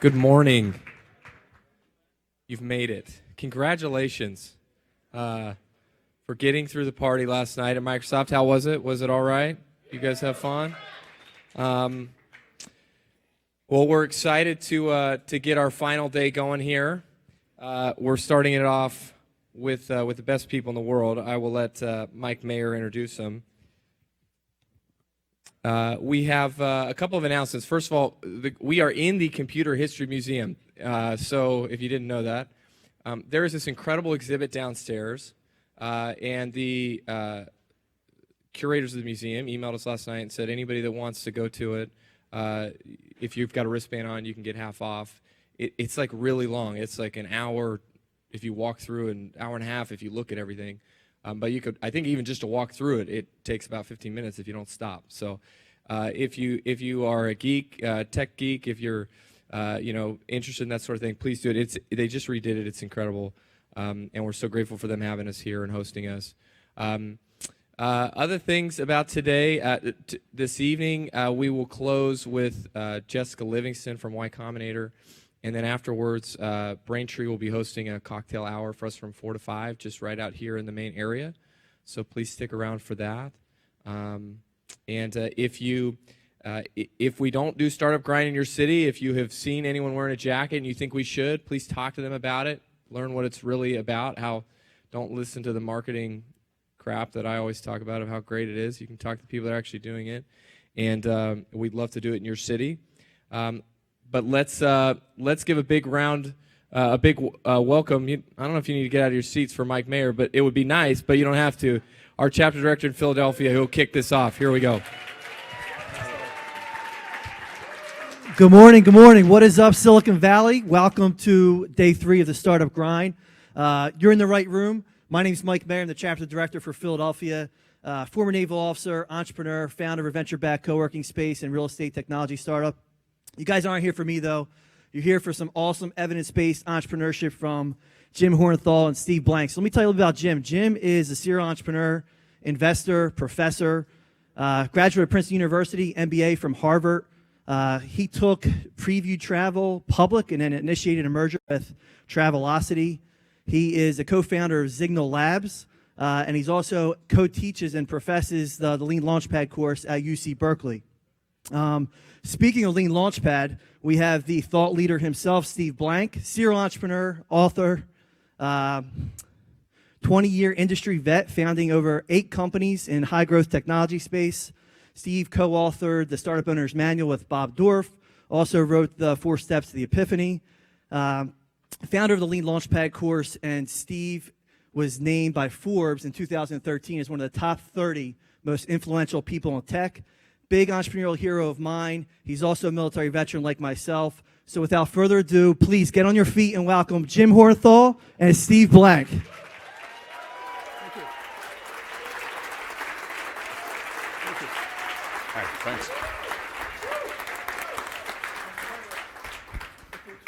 Good morning. You've made it. Congratulations for getting through the party last night at Microsoft. How was it? Was it all right? You guys have fun? Well, we're excited to get our final day going here. We're starting it off with the best people in the world. I will let Mike Mayer introduce them. We have a couple of announcements. First of all, we are in the Computer History Museum. So if you didn't know that, there is this incredible exhibit downstairs, and the curators of the museum emailed us last night and said anybody that wants to go to it, if you've got a wristband on, you can get half off. It's like really long. It's like an hour if you walk through, an hour and a half if you look at everything. But you could, I think, even just to walk through it, it takes about 15 minutes if you don't stop. So, if you are a geek, tech geek, if you're, interested in that sort of thing, please do it. They just redid it. It's incredible, and we're so grateful for them having us here and hosting us. Other things about today, this evening, we will close with Jessica Livingston from Y Combinator. And then afterwards, Braintree will be hosting a cocktail hour for us from 4 to 5, just right out here in the main area. So please stick around for that. And if we don't do Startup Grind in your city, if you have seen anyone wearing a jacket and you think we should, please talk to them about it. Learn what it's really about. Don't listen to the marketing crap that I always talk about of how great it is. You can talk to people that are actually doing it. And we'd love to do it in your city. But let's give a big round, welcome. I don't know if you need to get out of your seats for Mike Mayer, but it would be nice, but you don't have to. Our chapter director in Philadelphia, who will kick this off. Here we go. Good morning, good morning. What is up, Silicon Valley? Welcome to day 3 of the Startup Grind. You're in the right room. My name is Mike Mayer. I'm the chapter director for Philadelphia. Former naval officer, entrepreneur, founder of a venture-backed co-working space and real estate technology startup. You guys aren't here for me, though. You're here for some awesome evidence-based entrepreneurship from Jim Hornthal and Steve Blank. So let me tell you a little about Jim. Jim is a serial entrepreneur, investor, professor, graduate of Princeton University, MBA from Harvard. He took Preview Travel public and then initiated a merger with Travelocity. He is a co-founder of Zignal Labs, and he's also co-teaches and professes the Lean Launchpad course at UC Berkeley. Speaking of Lean Launchpad, we have the thought leader himself, Steve Blank, serial entrepreneur, author, 20-year industry vet, founding over 8 companies in high-growth technology space. Steve co-authored the Startup Owner's Manual with Bob Dorff, also wrote the 4 Steps to the Epiphany, founder of the Lean Launchpad course, and Steve was named by Forbes in 2013 as one of the top 30 most influential people in tech. Big entrepreneurial hero of mine. He's also a military veteran like myself. So without further ado, please get on your feet and welcome Jim Hornthal and Steve Blank. Thank you. Thank you. All right, thanks. If you're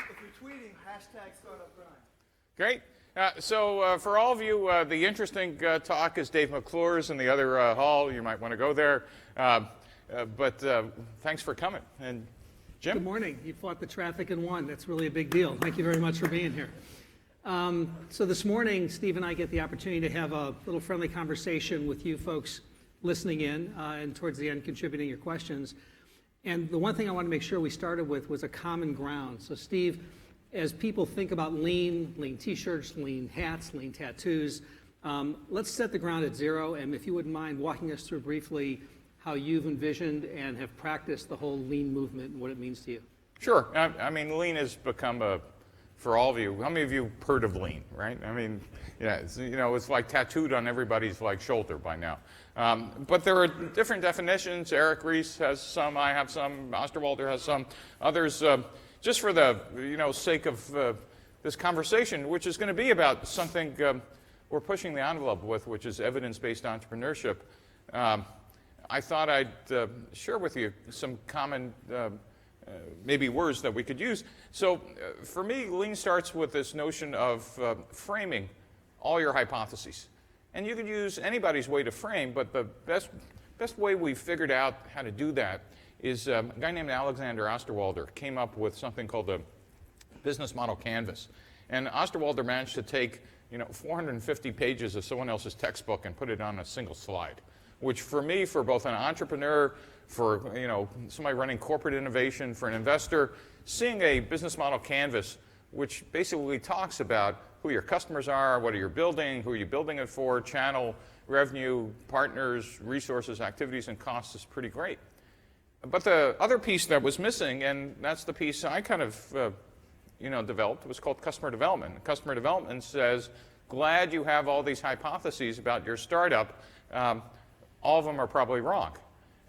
tweeting, #StartupGrind. Great. So for all of you, the interesting talk is Dave McClure's in the other hall. You might want to go there. But thanks for coming. And Jim? Good morning. You fought the traffic and won. That's really a big deal. Thank you very much for being here. So this morning, Steve and I get the opportunity to have a little friendly conversation with you folks listening in and towards the end contributing your questions. And the one thing I want to make sure we started with was a common ground. So Steve, as people think about lean t-shirts, lean hats, lean tattoos, let's set the ground at 0. And if you wouldn't mind walking us through briefly how you've envisioned and have practiced the whole lean movement and what it means to you. Sure. I mean, lean has become for all of you, how many of you heard of lean, right? I mean, yeah, it's like tattooed on everybody's shoulder by now. But there are different definitions. Eric Ries has some, I have some, Osterwalder has some, others. Just for the sake of this conversation, which is going to be about something we're pushing the envelope with, which is evidence-based entrepreneurship. I thought I'd share with you some common maybe words that we could use. So for me, lean starts with this notion of framing all your hypotheses. And you can use anybody's way to frame, but the best way we've figured out how to do that is a guy named Alexander Osterwalder came up with something called the business model canvas. And Osterwalder managed to take 450 pages of someone else's textbook and put it on a single slide, which for me, for both an entrepreneur, for somebody running corporate innovation, for an investor, seeing a business model canvas which basically talks about who your customers are, what are you building, who are you building it for, channel, revenue, partners, resources, activities, and costs is pretty great. But the other piece that was missing, and that's the piece I kind of developed, was called customer development. Customer development says, glad you have all these hypotheses about your startup. All of them are probably wrong.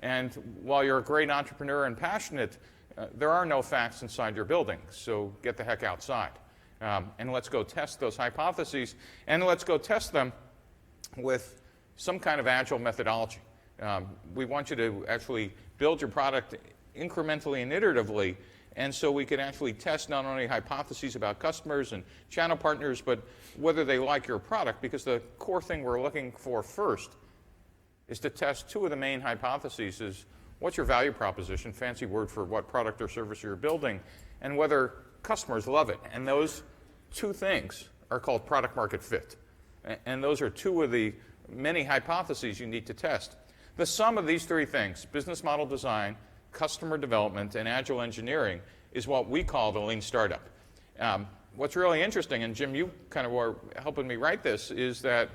And while you're a great entrepreneur and passionate, there are no facts inside your building, so get the heck outside. And let's go test those hypotheses, and let's go test them with some kind of agile methodology. We want you to actually build your product incrementally and iteratively, and so we can actually test not only hypotheses about customers and channel partners, but whether they like your product, because the core thing we're looking for first is to test two of the main hypotheses. Is what's your value proposition, fancy word for what product or service you're building, and whether customers love it. And those two things are called product market fit. And those are two of the many hypotheses you need to test. The sum of these three things, business model design, customer development, and agile engineering, is what we call the lean startup. What's really interesting, and Jim, you kind of were helping me write this, is that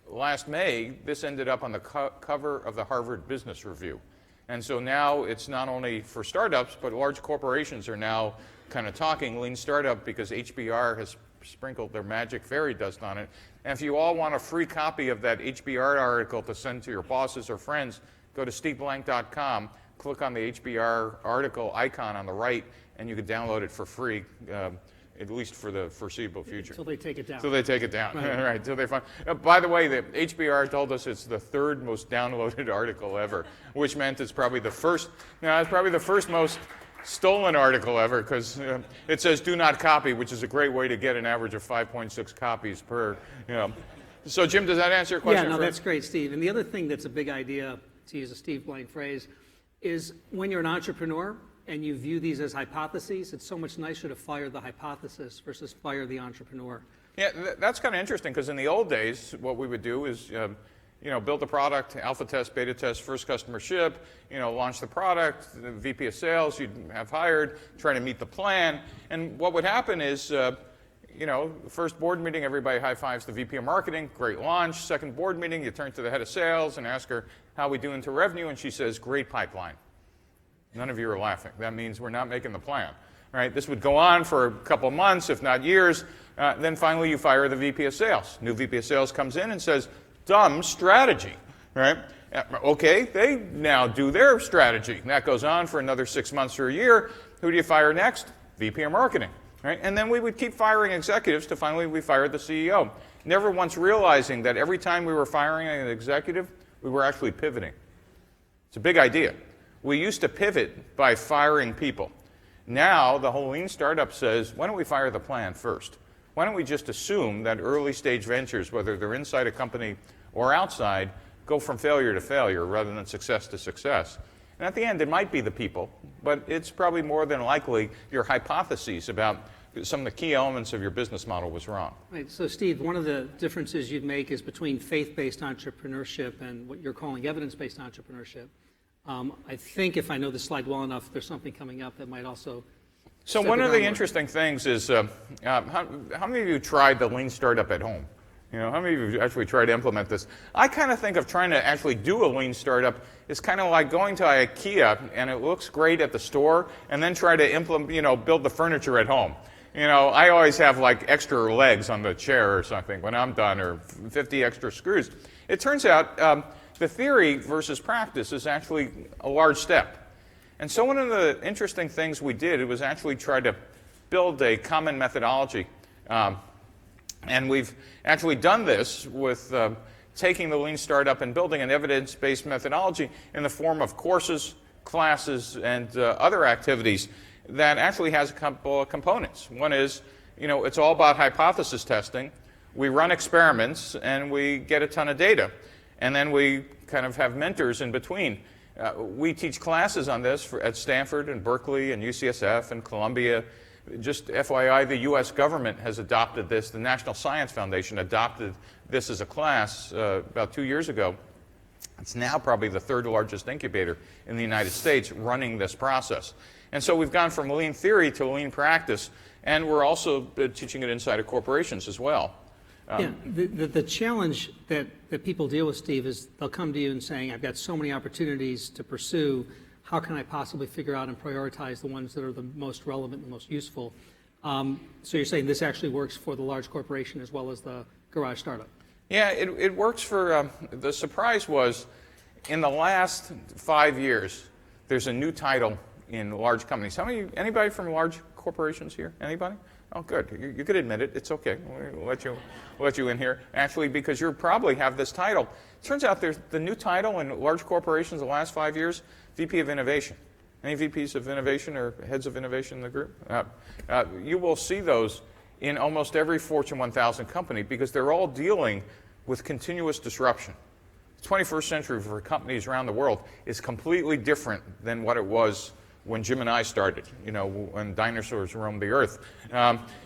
last May, this ended up on the cover of the Harvard Business Review. And so now it's not only for startups, but large corporations are now kind of talking lean startup because HBR has sprinkled their magic fairy dust on it. And if you all want a free copy of that HBR article to send to your bosses or friends, go to steveblank.com, click on the HBR article icon on the right, and you can download it for free, at least for the foreseeable future. Until they take it down. Until they take it down, Right. right, until they find. By the way, the HBR told us it's the third most downloaded article ever, which meant it's probably the first, it's probably the first most stolen article ever, because it says do not copy, which is a great way to get an average of 5.6 copies per, So Jim, does that answer your question? Yeah, no, that's great, Steve. And the other thing that's a big idea, to use a Steve Blank phrase, is when you're an entrepreneur and you view these as hypotheses, it's so much nicer to fire the hypothesis versus fire the entrepreneur. Yeah, that's kind of interesting, because in the old days, what we would do is, build the product, alpha test, beta test, first customer ship, launch the product, the VP of sales you'd have hired, try to meet the plan. And what would happen is, first board meeting, everybody high fives the VP of marketing, great launch. Second board meeting, you turn to the head of sales and ask her, how we doing to revenue? And she says, great pipeline. None of you are laughing. That means we're not making the plan. Right? This would go on for a couple of months, if not years. Then finally you fire the VP of sales. New VP of sales comes in and says, dumb strategy. Right? Okay, they now do their strategy. That goes on for another 6 months or a year. Who do you fire next? VP of marketing. Right? And then we would keep firing executives till finally we fired the CEO. Never once realizing that every time we were firing an executive, we were actually pivoting. It's a big idea. We used to pivot by firing people. Now, the whole lean startup says, why don't we fire the plan first? Why don't we just assume that early stage ventures, whether they're inside a company or outside, go from failure to failure rather than success to success? And at the end, it might be the people, but it's probably more than likely your hypotheses about some of the key elements of your business model was wrong. Right. So, Steve, one of the differences you'd make is between faith-based entrepreneurship and what you're calling evidence-based entrepreneurship. I think if I know the slide well enough, there's something coming up that might also. So one of the interesting things is, how many of you tried the lean startup at home? How many of you actually tried to implement this? I kind of think of trying to actually do a lean startup is kind of like going to IKEA and it looks great at the store, and then try to implement, build the furniture at home. I always have like extra legs on the chair or something when I'm done, or 50 extra screws. It turns out the theory versus practice is actually a large step. And so one of the interesting things we did was actually try to build a common methodology. And we've actually done this with taking the lean startup and building an evidence-based methodology in the form of courses, classes, and other activities that actually has a couple of components. One is, it's all about hypothesis testing. We run experiments and we get a ton of data. And then we kind of have mentors in between. We teach classes on this at Stanford and Berkeley and UCSF and Columbia. Just FYI, the U.S. government has adopted this. The National Science Foundation adopted this as a class about 2 years ago. It's now probably the third largest incubator in the United States running this process. And so we've gone from lean theory to lean practice, and we're also teaching it inside of corporations as well. The challenge that people deal with, Steve, is they'll come to you and saying, I've got so many opportunities to pursue. How can I possibly figure out and prioritize the ones that are the most relevant and the most useful? So you're saying this actually works for the large corporation as well as the garage startup? Yeah, it works for, the surprise was, in the last 5 years, there's a new title in large companies. Anybody from large corporations here? Anybody? Oh, good. You could admit it. It's okay. We'll let you in here. Actually, because you probably have this title. Turns out there's the new title in large corporations the last 5 years, VP of Innovation. Any VPs of innovation or heads of innovation in the group? You will see those in almost every Fortune 1000 company because they're all dealing with continuous disruption. The 21st century for companies around the world is completely different than what it was when Jim and I started, when dinosaurs roamed the earth.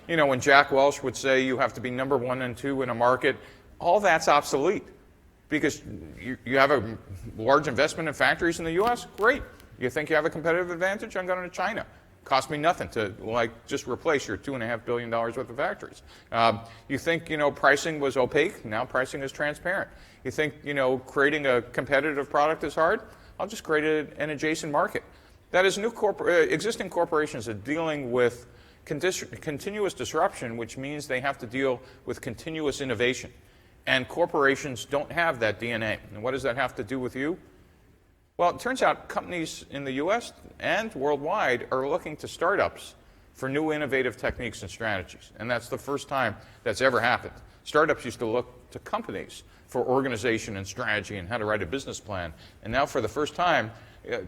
When Jack Welch would say you have to be number 1 and 2 in a market, all that's obsolete because you have a large investment in factories in the U.S., great. You think you have a competitive advantage? I'm going to China. Cost me nothing to just replace your $2.5 billion worth of factories. You think pricing was opaque? Now pricing is transparent. You think creating a competitive product is hard? I'll just create an adjacent market. That is, existing corporations are dealing with continuous disruption, which means they have to deal with continuous innovation. And corporations don't have that DNA. And what does that have to do with you? Well, it turns out companies in the U.S. and worldwide are looking to startups for new innovative techniques and strategies. And that's the first time that's ever happened. Startups used to look to companies for organization and strategy and how to write a business plan. And now for the first time,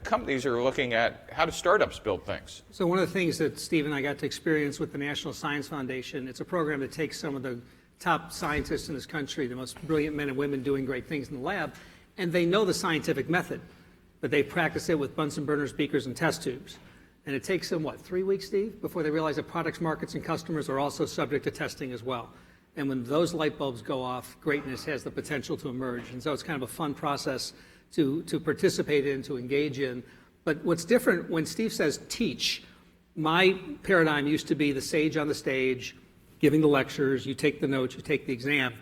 companies are looking at how do startups build things. So one of the things that Steve and I got to experience with the National Science Foundation, it's a program that takes some of the top scientists in this country, the most brilliant men and women doing great things in the lab, and they know the scientific method, but they practice it with Bunsen burners, beakers, and test tubes. And it takes them, 3 weeks, Steve, before they realize that products, markets, and customers are also subject to testing as well. And when those light bulbs go off, greatness has the potential to emerge. And so it's kind of a fun process to participate in, to engage in. But what's different when Steve says teach, my paradigm used to be the sage on the stage, giving the lectures, you take the notes, you take the exam.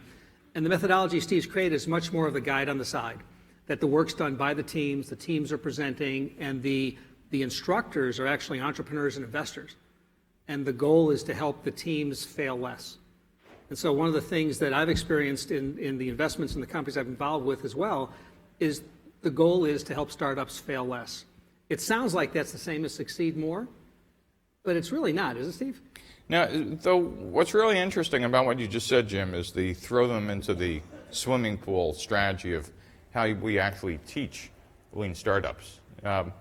And the methodology Steve's created is much more of a guide on the side, that the work's done by the teams are presenting, and the instructors are actually entrepreneurs and investors. And the goal is to help the teams fail less. And so one of the things that I've experienced in the investments in the companies I've been involved with as well is the goal is to help startups fail less. It sounds like that's the same as succeed more, but it's really not, is it, Steve? Now, though, what's really interesting about what you just said, Jim, is the throw them into the swimming pool strategy of how we actually teach lean startups. As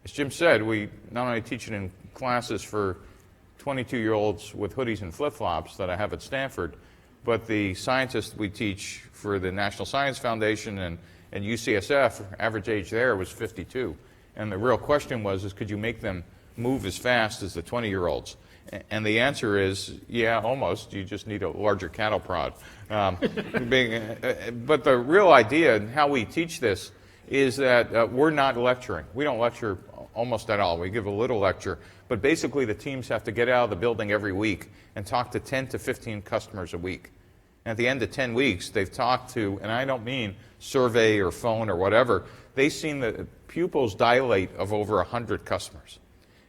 Jim said, we not only teach it in classes for 22-year-olds with hoodies and flip-flops that I have at Stanford, but the scientists we teach for the National Science Foundation and UCSF, average age there was 52. And the real question was, could you make them move as fast as the 20-year-olds? And the answer is, yeah, almost. You just need a larger cattle prod. But the real idea and how we teach this is that we're not lecturing. We don't lecture almost at all. We give a little lecture. But basically, the teams have to get out of the building every week and talk to 10 to 15 customers a week. And at the end of 10 weeks, they've talked to, and I don't mean survey or phone or whatever, they've seen the pupils dilate of over 100 customers.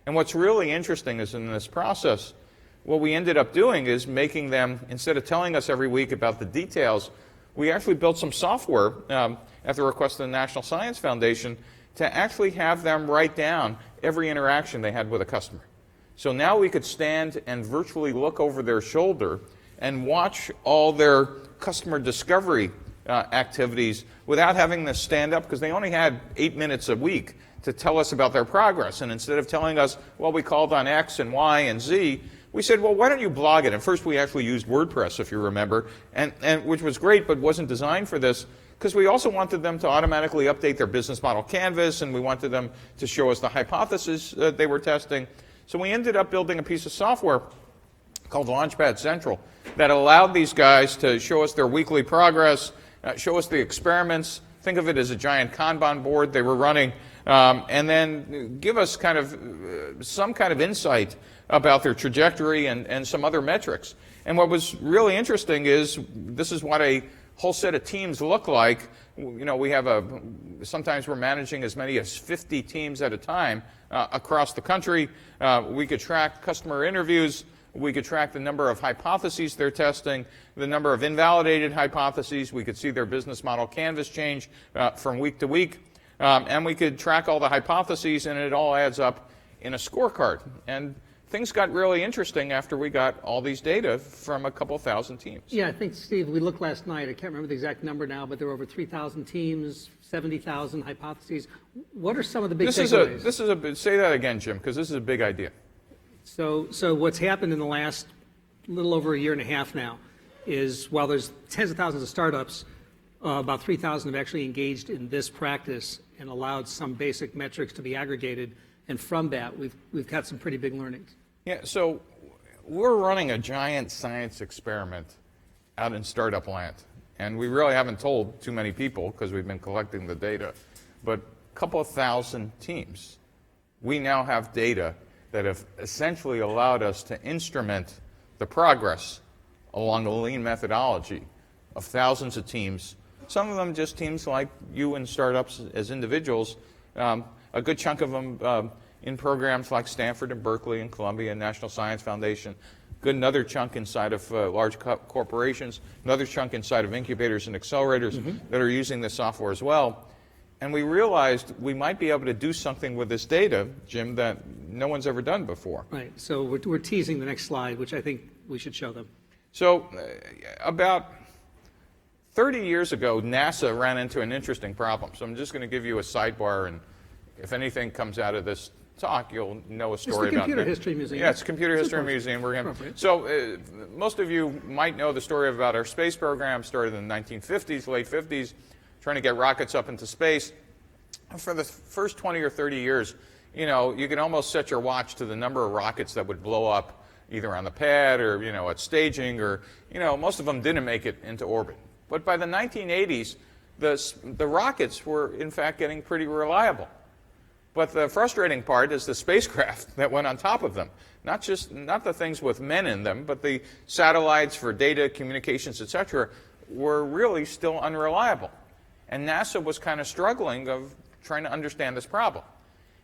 And what's really interesting is in this process, what we ended up doing is making them, instead of telling us every week about the details, we actually built some software at the request of the National Science Foundation to actually have them write down every interaction they had with a customer. So now we could stand and virtually look over their shoulder and watch all their customer discovery activities without having to stand up, because they only had 8 minutes a week to tell us about their progress. And instead of telling us, well, we called on X and Y and Z, we said, well, why don't you blog it? And first we actually used WordPress, if you remember, and which was great but wasn't designed for this, because we also wanted them to automatically update their business model canvas, and we wanted them to show us the hypothesis they were testing. So we ended up building a piece of software called Launchpad Central that allowed these guys to show us their weekly progress, show us the experiments. Think of it as a giant Kanban board they were running, and then give us kind of some kind of insight about their trajectory and some other metrics. And what was really interesting is this is what a whole set of teams look like. You know, we have sometimes we're managing as many as 50 teams at a time across the country. We could track customer interviews. We could track the number of hypotheses they're testing, the number of invalidated hypotheses. We could see their business model canvas change from week to week. And we could track all the hypotheses, and it all adds up in a scorecard. And things got really interesting after we got all these data from a couple thousand teams. Yeah, I think, Steve, we looked last night. I can't remember the exact number now, but there were over 3,000 teams, 70,000 hypotheses. What are some of the big takeaways? Say that again, Jim, because this is a big idea. So what's happened in the last little over a year and a half now is while there's tens of thousands of startups, about 3,000 have actually engaged in this practice and allowed some basic metrics to be aggregated. And from that, we've got some pretty big learnings. Yeah, so we're running a giant science experiment out in startup land. And we really haven't told too many people because we've been collecting the data. But a couple of thousand teams, we now have data that have essentially allowed us to instrument the progress along the lean methodology of thousands of teams, some of them just teams like you and startups as individuals, a good chunk of them in programs like Stanford and Berkeley and Columbia and National Science Foundation, another chunk inside of large corporations, another chunk inside of incubators and accelerators that are using this software as well. And we realized we might be able to do something with this data, Jim, that no one's ever done before. Right. So we're teasing the next slide, which I think we should show them. So about 30 years ago, NASA ran into an interesting problem. So I'm just going to give you a sidebar, and if anything comes out of this talk, you'll know a story about it. It's the Computer History Museum. Yeah, it's a Computer History Museum. So most of you might know the story about our space program, started in the 1950s, late 50s, trying to get rockets up into space. For the first 20 or 30 years, you know, you could almost set your watch to the number of rockets that would blow up either on the pad or, you know, at staging, or, you know, most of them didn't make it into orbit. But by the 1980s, the rockets were, in fact, getting pretty reliable. But the frustrating part is the spacecraft that went on top of them. Not the things with men in them, but the satellites for data, communications, etc., were really still unreliable. And NASA was kind of struggling of trying to understand this problem.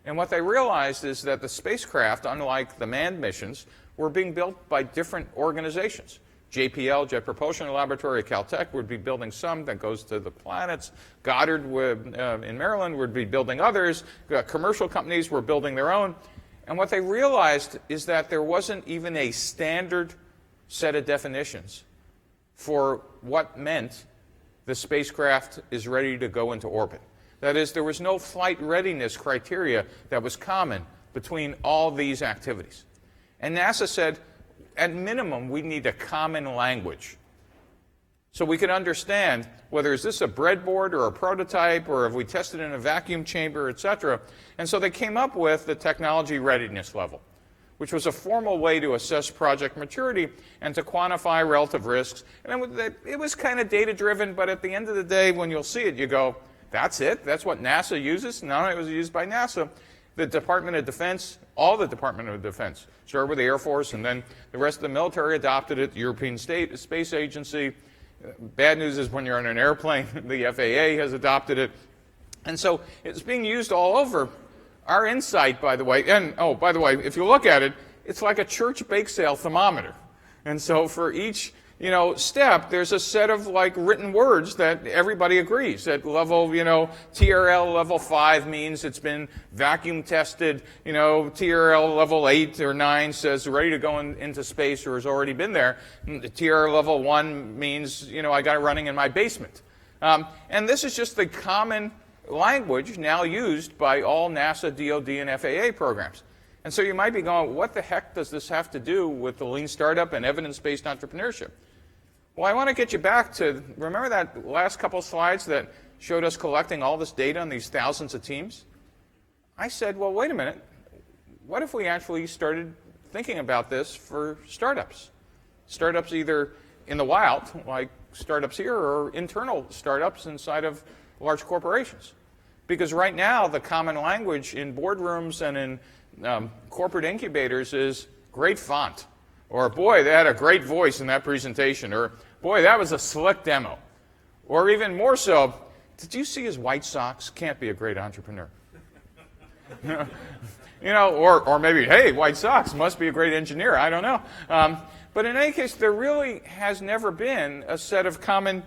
And what they realized is that the spacecraft, unlike the manned missions, were being built by different organizations. JPL, Jet Propulsion Laboratory at Caltech, would be building some that goes to the planets. Goddard in Maryland would be building others. Commercial companies were building their own. And what they realized is that there wasn't even a standard set of definitions for what meant the spacecraft is ready to go into orbit. That is, there was no flight readiness criteria that was common between all these activities. And NASA said, at minimum, we need a common language so we can understand whether is this a breadboard or a prototype, or have we tested in a vacuum chamber, etc. And so they came up with the technology readiness level, which was a formal way to assess project maturity and to quantify relative risks. And it was kind of data-driven, but at the end of the day, when you'll see it, you go, that's it? That's what NASA uses? Not only was it used by NASA, the Department of Defense, all the Department of Defense, started with the Air Force, and then the rest of the military adopted it, the European Space Agency. Bad news is when you're on an airplane, the FAA has adopted it. And so it's being used all over. Our insight, by the way, and oh, by the way, if you look at it, it's like a church bake sale thermometer. And so for each, you know, step, there's a set of like written words that everybody agrees. At level, you know, TRL level 5 means it's been vacuum tested. You know, TRL level 8 or 9 says ready to go into space or has already been there. And the TRL level 1 means, you know, I got it running in my basement. And this is just the common language now used by all NASA, DoD, and FAA programs. And so you might be going, what the heck does this have to do with the lean startup and evidence-based entrepreneurship? Well, I want to get you back to, remember that last couple slides that showed us collecting all this data on these thousands of teams? I said, well, wait a minute. what if we actually started thinking about this for startups? Startups either in the wild, like startups here, or internal startups inside of large corporations. Because right now, the common language in boardrooms and in corporate incubators is great font, or boy, they had a great voice in that presentation, or boy, that was a slick demo. Or even more so, did you see his white socks? Can't be a great entrepreneur. Or maybe, hey, white socks, must be a great engineer. I don't know. But in any case, there really has never been a set of common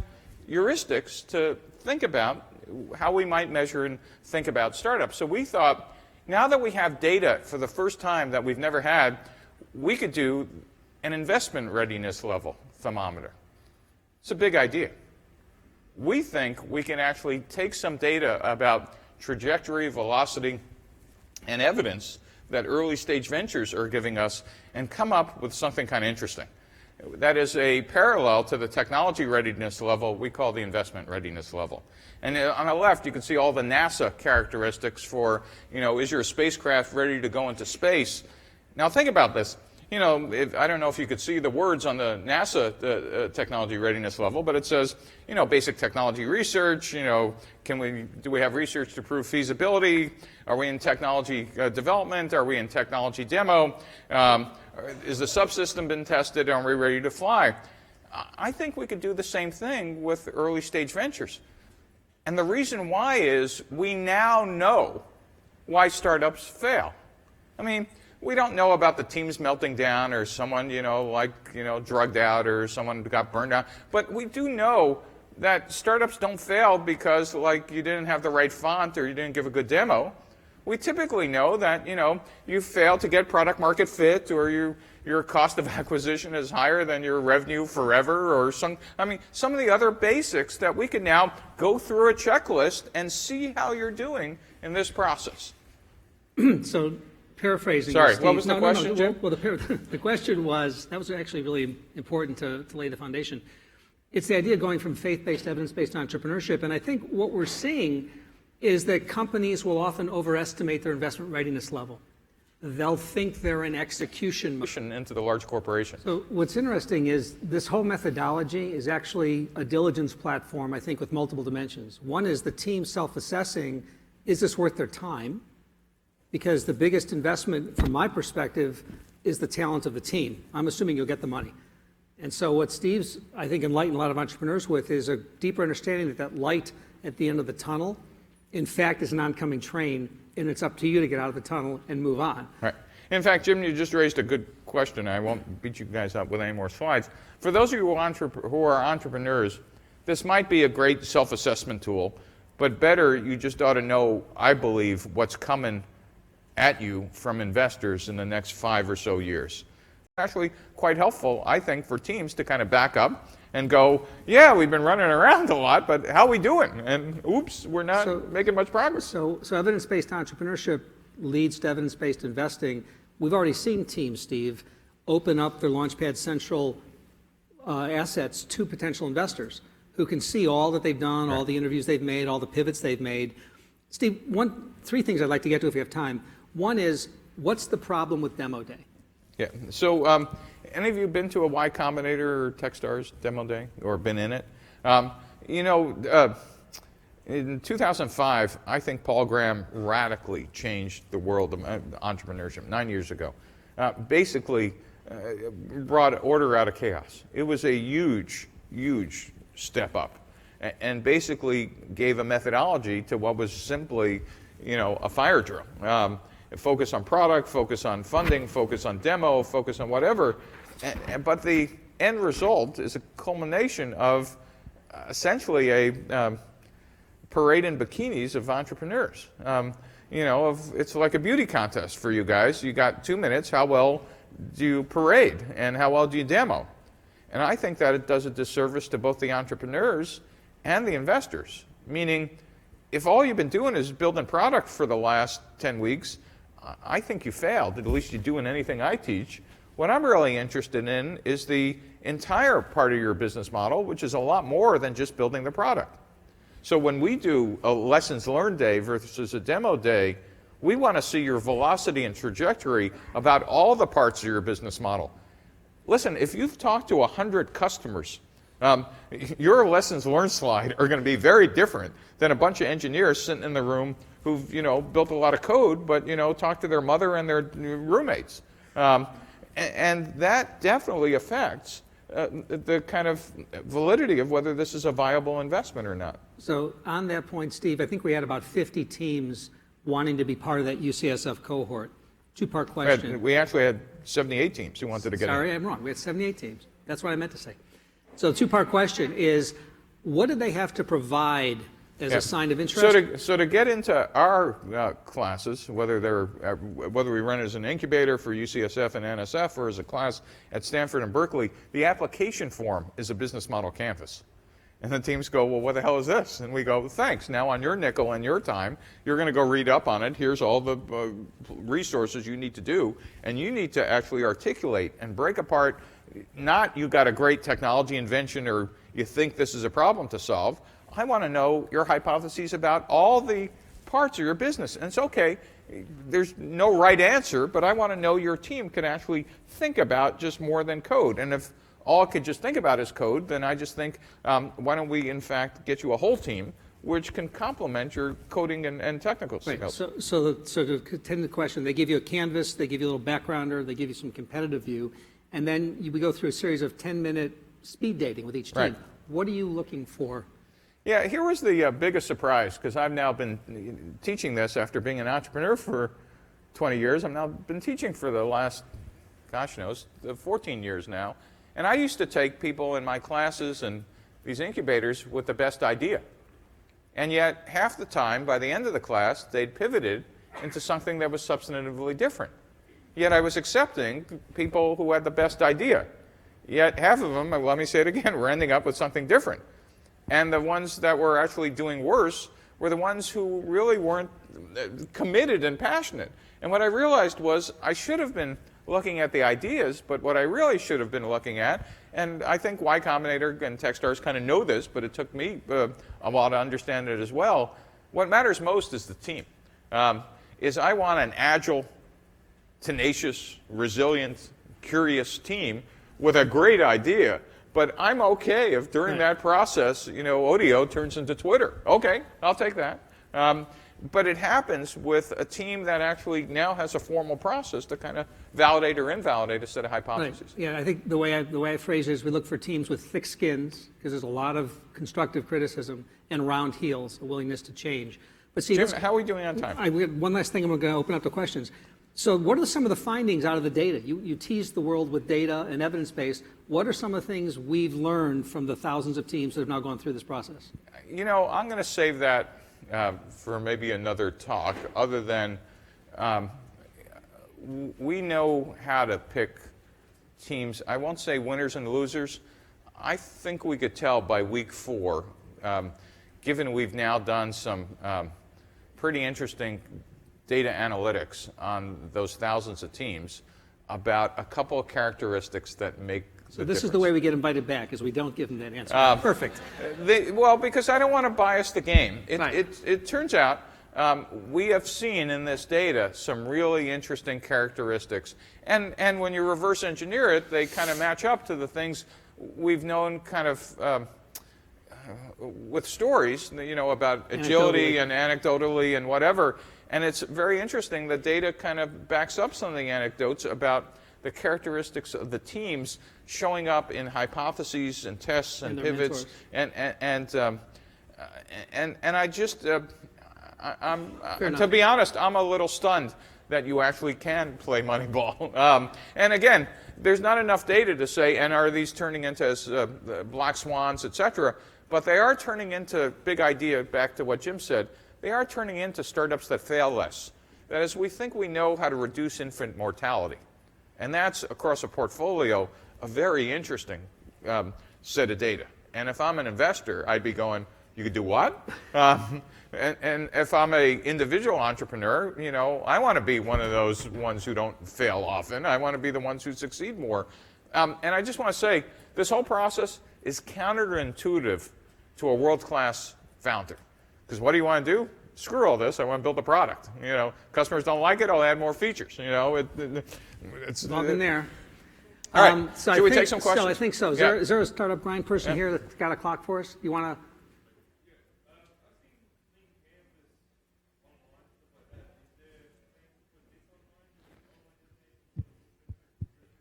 heuristics to think about how we might measure and think about startups. So we thought, now that we have data for the first time that we've never had, we could do an investment readiness level thermometer. It's a big idea. We think we can actually take some data about trajectory, velocity, and evidence that early stage ventures are giving us and come up with something kind of interesting. That is a parallel to the technology readiness level we call the investment readiness level. And on the left, you can see all the NASA characteristics for, is your spacecraft ready to go into space? Now think about this. I don't know if you could see the words on the NASA technology readiness level, but it says, basic technology research, do we have research to prove feasibility? Are we in technology development? Are we in technology demo? Is the subsystem been tested? Are we ready to fly? I think we could do the same thing with early stage ventures. And the reason why is we now know why startups fail. We don't know about the teams melting down or someone, drugged out or someone got burned out. But we do know that startups don't fail because, you didn't have the right font or you didn't give a good demo. We typically know that, you failed to get product market fit, or your cost of acquisition is higher than your revenue forever, or some of the other basics that we can now go through a checklist and see how you're doing in this process. So, paraphrasing. Sorry, Steve. what was the question, Jim? Well, the question was, that was actually really important to lay the foundation. It's the idea of going from faith-based, evidence-based entrepreneurship. And I think what we're seeing is that companies will often overestimate their investment readiness level. They'll think they're in execution mode. Into the large corporation. So what's interesting is this whole methodology is actually a diligence platform, I think, with multiple dimensions. One is the team self-assessing, is this worth their time? Because the biggest investment, from my perspective, is the talent of the team. I'm assuming you'll get the money. And so what Steve's, I think, enlightened a lot of entrepreneurs with is a deeper understanding that light at the end of the tunnel, in fact, is an oncoming train, and it's up to you to get out of the tunnel and move on. Right. In fact, Jim, you just raised a good question. I won't beat you guys up with any more slides. For those of you who are entrepreneurs, this might be a great self-assessment tool, but better, you just ought to know, I believe, what's coming at you from investors in the next 5 or so years. Actually quite helpful, I think, for teams to kind of back up and go, yeah, we've been running around a lot, but how are we doing? And oops, we're not making much progress. So evidence-based entrepreneurship leads to evidence-based investing. We've already seen teams, Steve, open up their Launchpad Central assets to potential investors who can see all that they've done, all the interviews they've made, all the pivots they've made. Steve, 3 things I'd like to get to if we have time. One is, what's the problem with Demo Day? Yeah, so any of you been to a Y Combinator or Techstars Demo Day, or been in it? In 2005, I think Paul Graham radically changed the world of entrepreneurship 9 years ago. Basically, brought order out of chaos. It was a huge, huge step up, and basically gave a methodology to what was simply, a fire drill. Focus on product, focus on funding, focus on demo, focus on whatever. But the end result is a culmination of essentially a parade in bikinis of entrepreneurs. It's like a beauty contest for you guys. You got 2 minutes. How well do you parade, and how well do you demo? And I think that it does a disservice to both the entrepreneurs and the investors. Meaning, if all you've been doing is building product for the last 10 weeks, I think you failed. At least you're doing anything I teach. What I'm really interested in is the entire part of your business model, which is a lot more than just building the product. So when we do a lessons learned day versus a demo day, We want to see your velocity and trajectory about all the parts of your business model. Listen, if you've talked to 100 customers, your lessons learned slide are going to be very different than a bunch of engineers sitting in the room who've built a lot of code, but talked to their mother and their roommates, and that definitely affects the kind of validity of whether this is a viable investment or not. So on that point, Steve, I think we had about 50 teams wanting to be part of that UCSF cohort. Two-part question. We actually had 78 teams who wanted to get in. Sorry, I'm wrong. We had 78 teams. That's what I meant to say. So the two-part question is, what did they have to provide as a sign of interest? So to get into our classes, whether we run as an incubator for UCSF and NSF or as a class at Stanford and Berkeley, the application form is a business model canvas. And the teams go, well, what the hell is this? And we go, thanks. Now on your nickel and your time, you're going to go read up on it. Here's all the resources you need to do. And you need to actually articulate and break apart, not you got a great technology invention or you think this is a problem to solve. I want to know your hypotheses about all the parts of your business. And it's okay, there's no right answer, but I want to know your team can actually think about just more than code. And if all it could just think about is code, then I just think, why don't we, in fact, get you a whole team which can complement your coding and technical skills. So to continue the question, they give you a canvas, they give you a little backgrounder, they give you some competitive view, and then we go through a series of 10-minute speed dating with each team. Right. What are you looking for? Yeah, here was the biggest surprise, because I've now been teaching this after being an entrepreneur for 20 years. I've now been teaching for the last, gosh knows, 14 years now. And I used to take people in my classes and these incubators with the best idea. And yet, half the time, by the end of the class, they'd pivoted into something that was substantively different. Yet I was accepting people who had the best idea. Yet half of them, let me say it again, were ending up with something different. And the ones that were actually doing worse were the ones who really weren't committed and passionate. And what I realized was I should have been looking at the ideas, but what I really should have been looking at, and I think Y Combinator and Techstars kind of know this, but it took me a while to understand it as well. What matters most is the team. Is I want an agile, tenacious, resilient, curious team with a great idea. But I'm okay if during that process, Odeo turns into Twitter. Okay, I'll take that. But it happens with a team that actually now has a formal process to kind of validate or invalidate a set of hypotheses. Right. Yeah, I think the way I phrase it is we look for teams with thick skins, because there's a lot of constructive criticism, and round heels, a willingness to change. But see, Jim, how are we doing on time? We have one last thing, I'm going to open up to questions. So what are some of the findings out of the data? You teased the world with data and evidence-based. What are some of the things we've learned from the thousands of teams that have now gone through this process? I'm going to save that for maybe another talk, other than we know how to pick teams. I won't say winners and losers. I think we could tell by week 4, given we've now done some pretty interesting data analytics on those thousands of teams, about a couple of characteristics that make So this is the way we get invited back, is we don't give them that answer. Perfect. Well, because I don't want to bias the game. Right. It turns out we have seen in this data some really interesting characteristics. And when you reverse engineer it, they kind of match up to the things we've known kind of with stories, about agility and anecdotally and whatever. And it's very interesting. The data kind of backs up some of the anecdotes about the characteristics of the teams showing up in hypotheses and tests and pivots, and I just, to be honest, I'm a little stunned that you actually can play Moneyball. And again, there's not enough data to say, and are these turning into black swans, etc. But they are turning into, big idea, back to what Jim said, they are turning into startups that fail less. That is, we think we know how to reduce infant mortality. And that's, across a portfolio, a very interesting set of data. And if I'm an investor, I'd be going, you could do what? And if I'm an individual entrepreneur, I want to be one of those ones who don't fail often. I want to be the ones who succeed more. And I just want to say, this whole process is counterintuitive to a world-class founder. Because what do you want to do? screw all this, I want to build a product. Customers don't like it, I'll add more features. It's All in there. All right, So should we take some questions? So I think so. Is there a startup grind person here that's got a clock for us? You want to?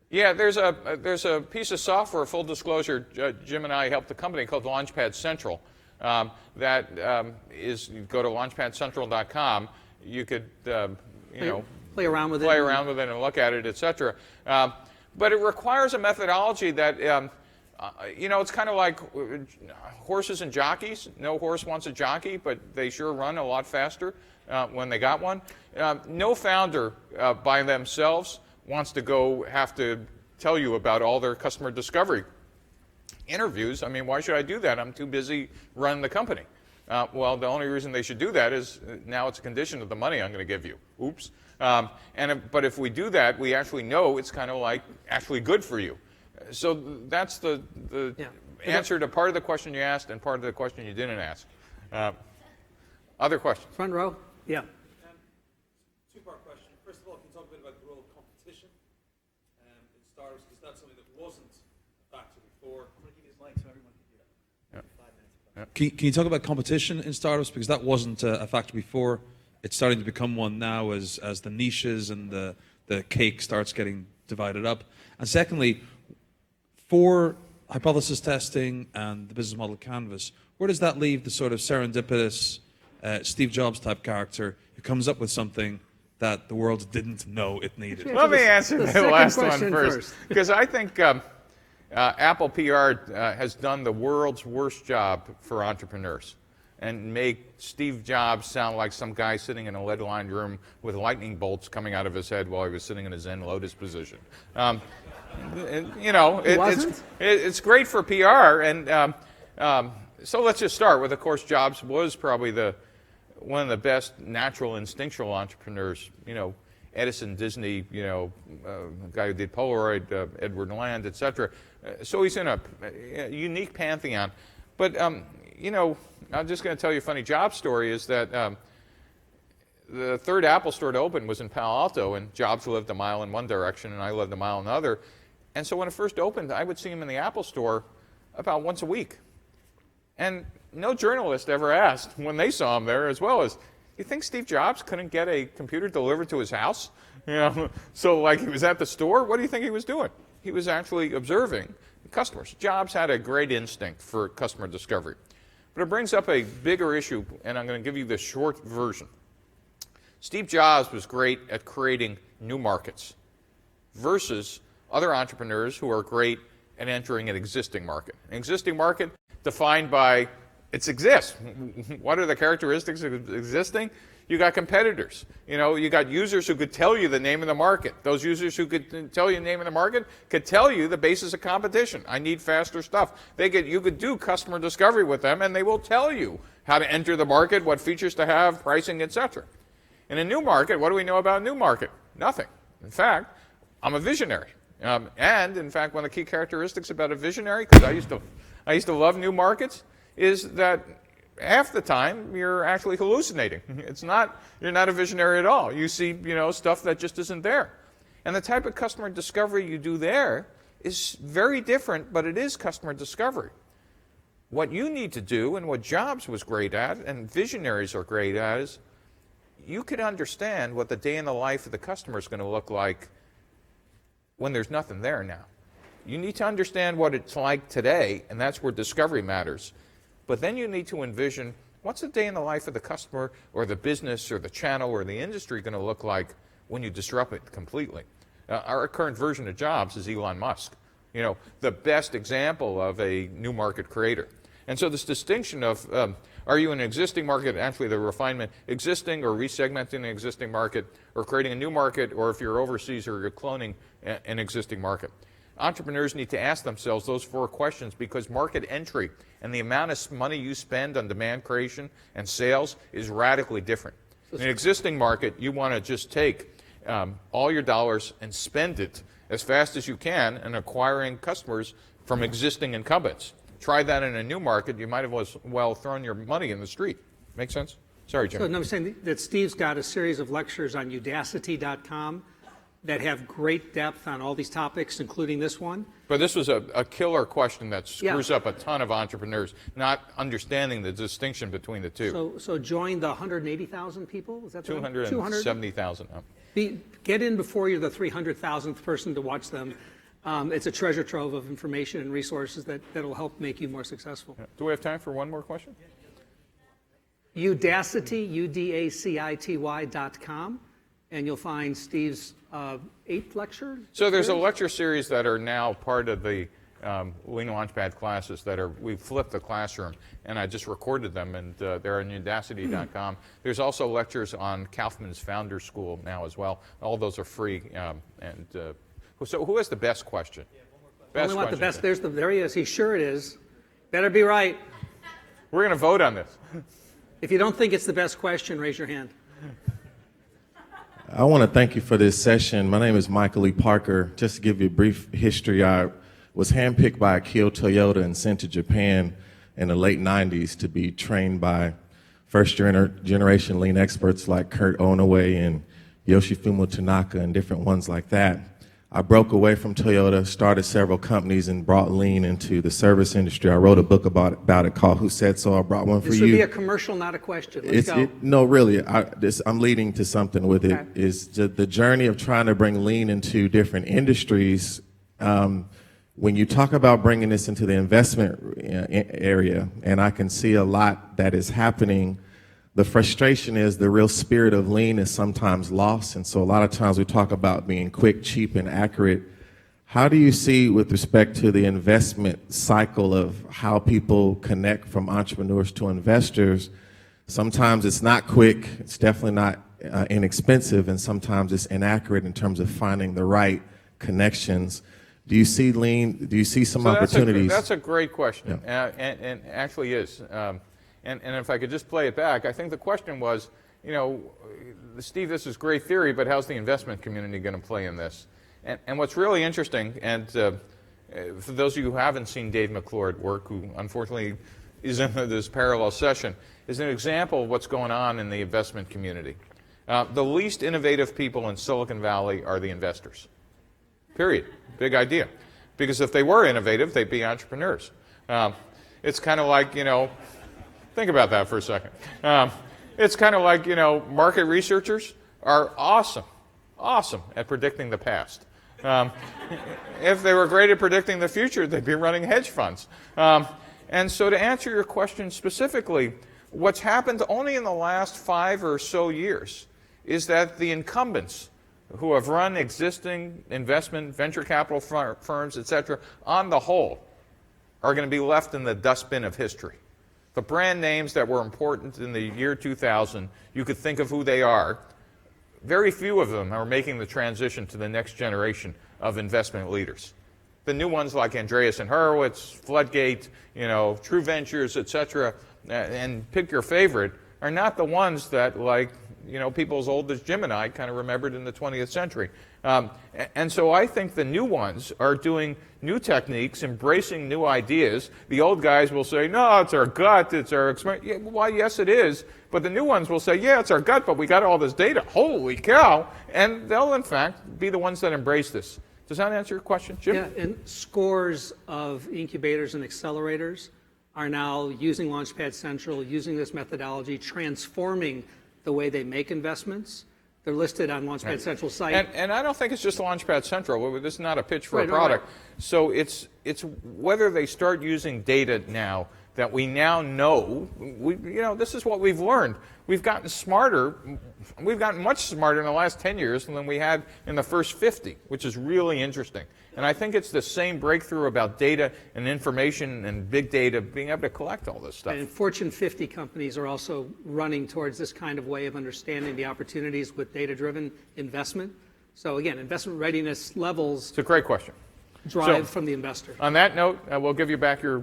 Yeah, there's a piece of software, full disclosure, Jim and I helped a company called Launchpad Central. That is, you go to launchpadcentral.com, you could, Play around with it. Play around with it and look at it, etc. But it requires a methodology that, it's kind of like horses and jockeys. No horse wants a jockey, but they sure run a lot faster when they got one. No founder by themselves wants to have to tell you about all their customer discovery interviews. I mean, why should I do that? I'm too busy running the company. Well, the only reason they should do that is now it's a condition of the money I'm going to give you. Oops. But if we do that, we actually know it's kind of like actually good for you. So that's the answer to part of the question you asked and part of the question you didn't ask. Other questions? Front row? Yeah. Two-part question. First of all, can you talk a bit about the role of competition in startups? Because that's something that wasn't a factor before. I'm going to give you this mic so everyone can hear. Yeah. 5 minutes. Can you talk about competition in startups? Because that wasn't a factor before. It's starting to become one now as the niches and the cake starts getting divided up. And secondly, for hypothesis testing and the business model canvas, where does that leave the sort of serendipitous Steve Jobs type character who comes up with something that the world didn't know it needed? Let me answer the last one question first. Because I think Apple PR has done the world's worst job for entrepreneurs and make Steve Jobs sound like some guy sitting in a lead-lined room with lightning bolts coming out of his head while he was sitting in a Zen Lotus position. It's great for PR, and so let's just start with, of course, Jobs was probably one of the best natural instinctual entrepreneurs. Edison, Disney, the guy who did Polaroid, Edward Land, etc. So he's in a unique pantheon. But I'm just going to tell you a funny Jobs story. Is that the third Apple store to open was in Palo Alto, and Jobs lived a mile in one direction, and I lived a mile in the other. And so when it first opened, I would see him in the Apple store about once a week. And no journalist ever asked when they saw him there, as well as, you think Steve Jobs couldn't get a computer delivered to his house? So like he was at the store? What do you think he was doing? He was actually observing customers. Jobs had a great instinct for customer discovery. But it brings up a bigger issue, and I'm going to give you the short version. Steve Jobs was great at creating new markets versus other entrepreneurs who are great at entering an existing market. An existing market defined by it exists. What are the characteristics of existing? You got competitors. You got users who could tell you the name of the market. Those users who could tell you the name of the market could tell you the basis of competition. I need faster stuff. You could do customer discovery with them, and they will tell you how to enter the market, what features to have, pricing, etc. In a new market, what do we know about a new market? Nothing. In fact, I'm a visionary. And in fact, one of the key characteristics about a visionary, because I used to love new markets, is that half the time you're actually hallucinating. You're not a visionary at all. You see, stuff that just isn't there. And the type of customer discovery you do there is very different, but it is customer discovery. What you need to do, and what Jobs was great at, and visionaries are great at, is you could understand what the day in the life of the customer is going to look like when there's nothing there now. You need to understand what it's like today, and that's where discovery matters. But then you need to envision, what's the day in the life of the customer or the business or the channel or the industry going to look like when you disrupt it completely? Our current version of Jobs is Elon Musk, the best example of a new market creator. And so this distinction of, are you in an existing market, actually the refinement, existing or resegmenting an existing market, or creating a new market, or if you're overseas or you're cloning an existing market. Entrepreneurs need to ask themselves those 4 questions, because market entry and the amount of money you spend on demand creation and sales is radically different. In an existing market, you want to just take all your dollars and spend it as fast as you can in acquiring customers from existing incumbents. Try that in a new market, you might have well thrown your money in the street. Make sense? Sorry, Jim. So no, I'm saying that Steve's got a series of lectures on udacity.com that have great depth on all these topics, including this one. But this was a killer question that screws Yeah. up a ton of entrepreneurs, not understanding the distinction between the two. So join the 180,000 people? Is that the number? 270,000. Get in before you're the 300,000th person to watch them. It's a treasure trove of information and resources that'll help make you more successful. Yeah. Do we have time for one more question? Udacity, UDACITY.com, and you'll find Steve's 8th lecture. So there's a lecture series that are now part of the Lean Launchpad classes we flipped the classroom, and I just recorded them, and they're on udacity.com. There's also lectures on Kaufman's Founder School now as well. All those are free. So who has the best question? I only want the best. There he is. He's sure it is. Better be right. We're going to vote on this. If you don't think it's the best question, raise your hand. I want to thank you for this session. My name is Michael E. Parker. Just to give you a brief history, I was handpicked by Akio Toyota and sent to Japan in the late 90s to be trained by first-generation lean experts like Kurt Onaway and Yoshifumo Tanaka and different ones like that. I broke away from Toyota, started several companies, and brought lean into the service industry. I wrote a book about it called Who Said So? I brought one for you. This would be a commercial, not a question. Let's go. No, really, I'm leading to something with it. Okay. Is the journey of trying to bring lean into different industries. When you talk about bringing this into the investment area, and I can see a lot that is happening, the frustration is the real spirit of lean is sometimes lost. And so a lot of times we talk about being quick, cheap, and accurate. How do you see, with respect to the investment cycle, of how people connect from entrepreneurs to investors? Sometimes it's not quick, it's definitely not inexpensive, and sometimes it's inaccurate in terms of finding the right connections. Do you see lean? Do you see some opportunities? That's a great question, Yeah. and actually is. And if I could just play it back, I think the question was, Steve, this is great theory, but how's the investment community going to play in this? And what's really interesting, and for those of you who haven't seen Dave McClure at work, who unfortunately is in this parallel session, is an example of what's going on in the investment community. The least innovative people in Silicon Valley are the investors. Period. Big idea. Because if they were innovative, they'd be entrepreneurs. It's kind of like, think about that for a second. It's kind of like, market researchers are awesome at predicting the past. If they were great at predicting the future, they'd be running hedge funds. And so to answer your question specifically, what's happened only in the last 5 or so years is that the incumbents who have run existing investment, venture capital firms, et cetera, on the whole, are going to be left in the dustbin of history. The brand names that were important in the year 2000, you could think of who they are. Very few of them are making the transition to the next generation of investment leaders. The new ones like Andreessen and Horowitz, Floodgate, True Ventures, et cetera, and pick your favorite, are not the ones that, like, people as old as Jim and I kind of remembered in the 20th century. And so I think the new ones are doing new techniques, embracing new ideas. The old guys will say, no, it's our gut, it's our experience. Yeah, well, yes, it is. But the new ones will say, yeah, it's our gut, but we got all this data. Holy cow. And they'll, in fact, be the ones that embrace this. Does that answer your question, Jim? Yeah, and scores of incubators and accelerators are now using Launchpad Central, using this methodology, transforming the way they make investments. They're listed on Launchpad Central's site. And I don't think it's just Launchpad Central. This is not a pitch for a product. Right. So it's whether they start using data now that we now know. This is what we've learned. We've gotten smarter. We've gotten much smarter in the last 10 years than we had in the first 50, which is really interesting. And I think it's the same breakthrough about data and information and big data, being able to collect all this stuff. And Fortune 50 companies are also running towards this kind of way of understanding the opportunities with data-driven investment. So again, investment readiness levels. It's a great question. Drive from the investor. On that note, we'll give you back your...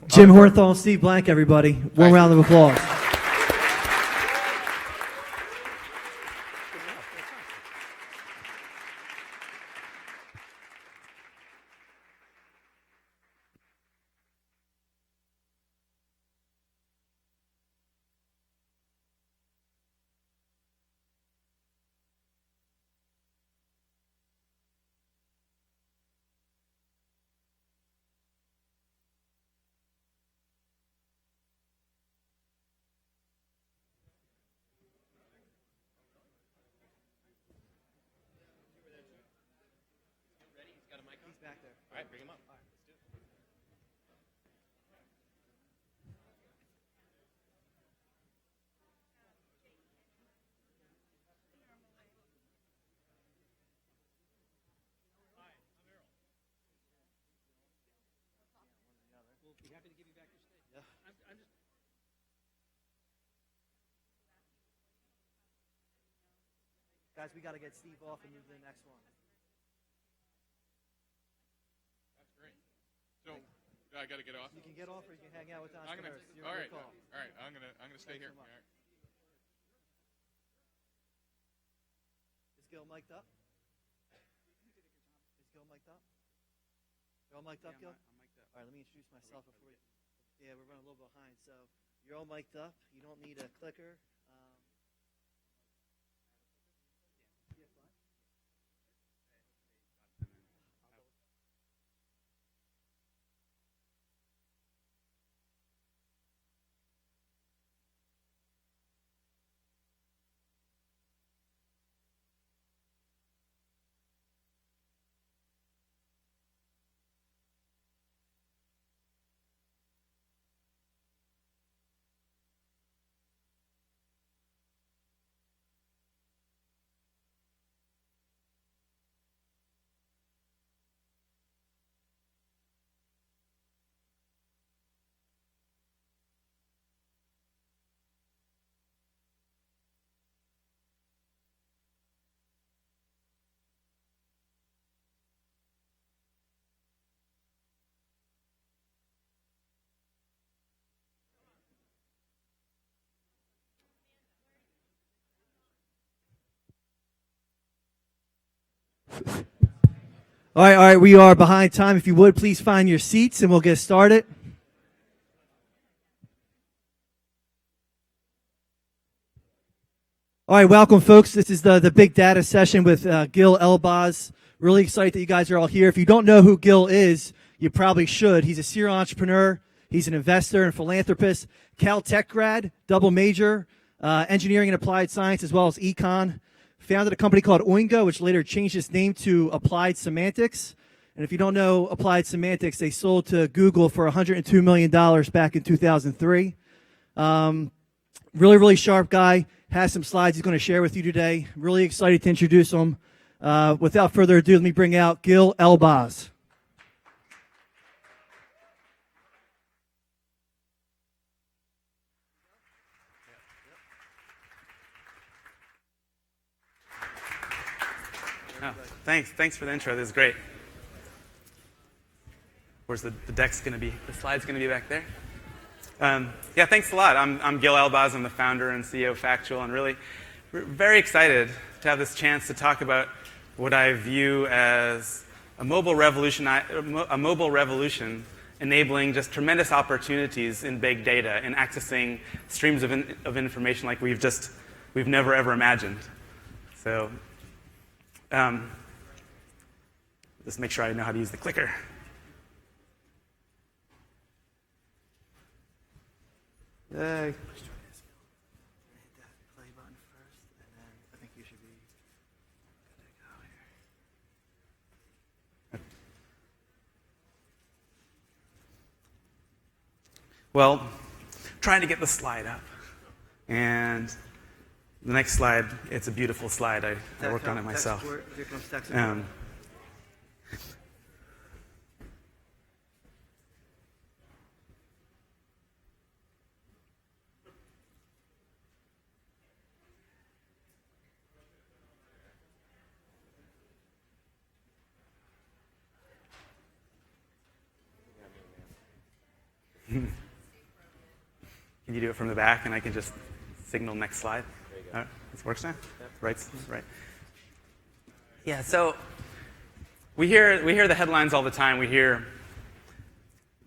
Jim Hornthal and Steve Blank, everybody. One round of applause. Guys, we got to get Steve off and move to the next one. That's great. So I got to get off. You can get off, or you can hang out with us. I'm gonna. All right. All right. I'm gonna stay here. So All right. Is Gil mic'd up? Is Gil mic'd up? You're all mic'd up, Gil? I'm mic'd up. All right, let me introduce myself before we. Yeah, we're running a little behind. So you're all mic'd up. You don't need a clicker. All right, we are behind time. If you would, please find your seats and we'll get started. All right, welcome, folks. This is the big data session with Gil Elbaz. Really excited that you guys are all here. If you don't know who Gil is, you probably should. He's a serial entrepreneur. He's an investor and philanthropist. Caltech grad, double major, engineering and applied science, as well as econ. Founded a company called Oingo, which later changed its name to Applied Semantics. And if you don't know Applied Semantics, they sold to Google for $102 million back in 2003. Really sharp guy. Has some slides he's going to share with you today. Really excited to introduce him. Without further ado, let me bring out Gil Elbaz. Oh, thanks for the intro. This is great. Where's the deck's going to be? The slide's going to be back there. Yeah, thanks a lot. I'm Gil Elbaz. I'm the founder and CEO of Factual, and really we're very excited to have this chance to talk about what I view as a mobile revolution enabling just tremendous opportunities in big data and accessing streams of information like we've never ever imagined. So. Just make sure I know how to use the clicker. Hit that play button first, and then I think you should be good to go here. Well, trying to get the slide up, and the next slide, it's a beautiful slide. I worked on it myself. Can you do it from the back, and I can just signal next slide? All right, this works now? Right. Yeah, so we hear the headlines all the time. We hear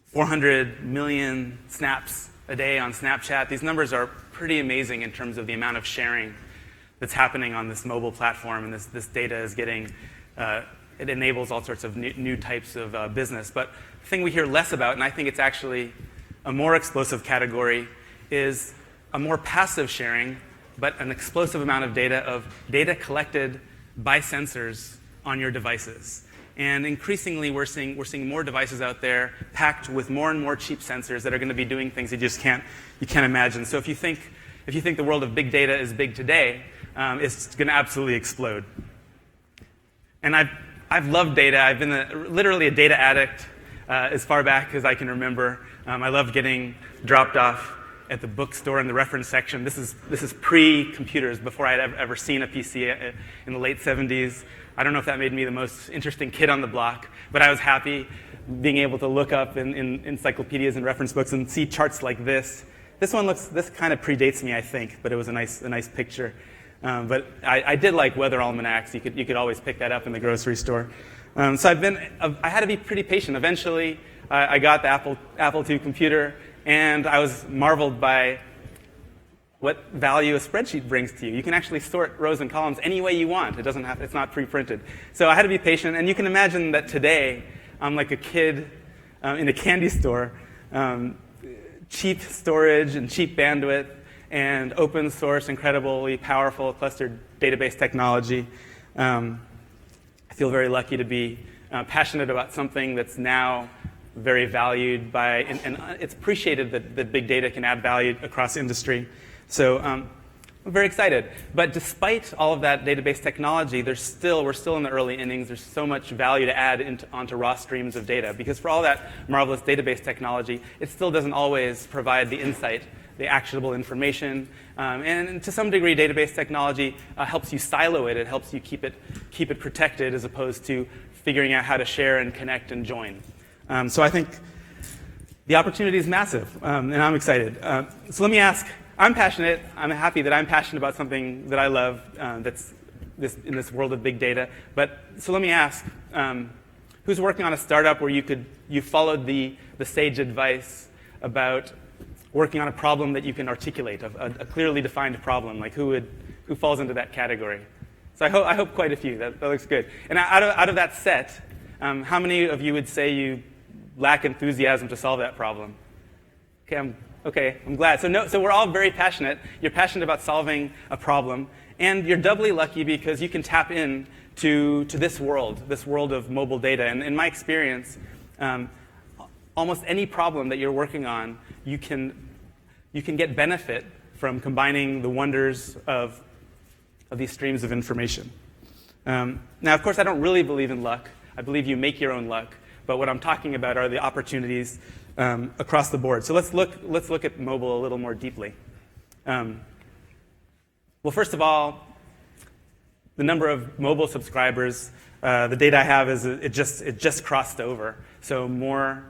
400 million snaps a day on Snapchat. These numbers are pretty amazing in terms of the amount of sharing that's happening on this mobile platform, and this data is getting, it enables all sorts of new types of business. But the thing we hear less about, and I think it's actually a more explosive category, is a more passive sharing, but an explosive amount of data collected by sensors on your devices. And increasingly, we're seeing more devices out there packed with more and more cheap sensors that are going to be doing things you just can't imagine. So if you think the world of big data is big today, it's going to absolutely explode. And I've loved data. I've been literally a data addict as far back as I can remember. I loved getting dropped off at the bookstore in the reference section. This is pre-computers, before I had ever seen a PC in the late 70s. I don't know if that made me the most interesting kid on the block, but I was happy being able to look up in encyclopedias and reference books and see charts like this. This kind of predates me, I think, but it was a nice picture. But I did like weather almanacs. You could always pick that up in the grocery store. So I had to be pretty patient. Eventually, I got the Apple II computer, and I was marveled by what value a spreadsheet brings to you. You can actually sort rows and columns any way you want. It's not pre-printed. So I had to be patient, and you can imagine that today I'm like a kid in a candy store. Cheap storage and cheap bandwidth and open source, incredibly powerful clustered database technology. I feel very lucky to be passionate about something that's now very valued by, and it's appreciated that big data can add value across industry. So I'm very excited. But despite all of that database technology, we're still in the early innings. There's so much value to add onto raw streams of data. Because for all that marvelous database technology, it still doesn't always provide the insight, the actionable information. And to some degree, database technology helps you silo it. It helps you keep it protected as opposed to figuring out how to share and connect and join. So I think the opportunity is massive, and I'm excited. So let me ask, I'm passionate. I'm happy that I'm passionate about something that I love that's in this world of big data. So let me ask, who's working on a startup where you followed the sage advice about working on a problem that you can articulate, a clearly defined problem? Like who falls into that category? So I hope quite a few. That looks good. And out of that set, how many of you would say you lack enthusiasm to solve that problem? Okay, I'm glad. So we're all very passionate. You're passionate about solving a problem, and you're doubly lucky because you can tap in to this world of mobile data. And in my experience, almost any problem that you're working on, you can get benefit from combining the wonders of these streams of information. Now, of course, I don't really believe in luck. I believe you make your own luck. But what I'm talking about are the opportunities across the board. So let's look at mobile a little more deeply. Well, first of all, the number of mobile subscribers, the data I have is it just crossed over. So more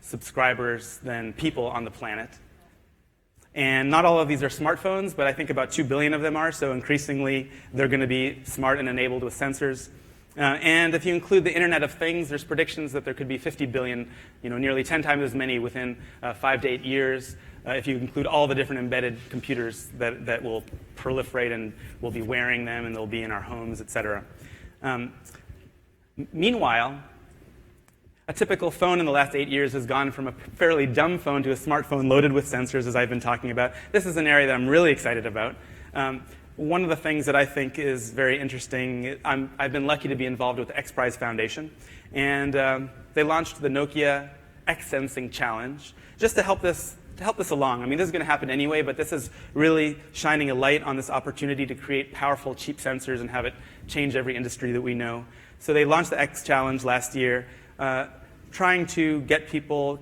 subscribers than people on the planet. And not all of these are smartphones, but I think about 2 billion of them are. So increasingly, they're going to be smart and enabled with sensors. And if you include the Internet of Things, there's predictions that there could be 50 billion, nearly 10 times as many within 5 to 8 years, if you include all the different embedded computers that will proliferate and we'll be wearing them and they'll be in our homes, et cetera. Meanwhile, a typical phone in the last 8 years has gone from a fairly dumb phone to a smartphone loaded with sensors, as I've been talking about. This is an area that I'm really excited about. One of the things that I think is very interesting, I've been lucky to be involved with the X Prize Foundation, and they launched the Nokia X Sensing Challenge just to help this along. I mean, this is going to happen anyway, but this is really shining a light on this opportunity to create powerful, cheap sensors and have it change every industry that we know. So they launched the X Challenge last year, trying to get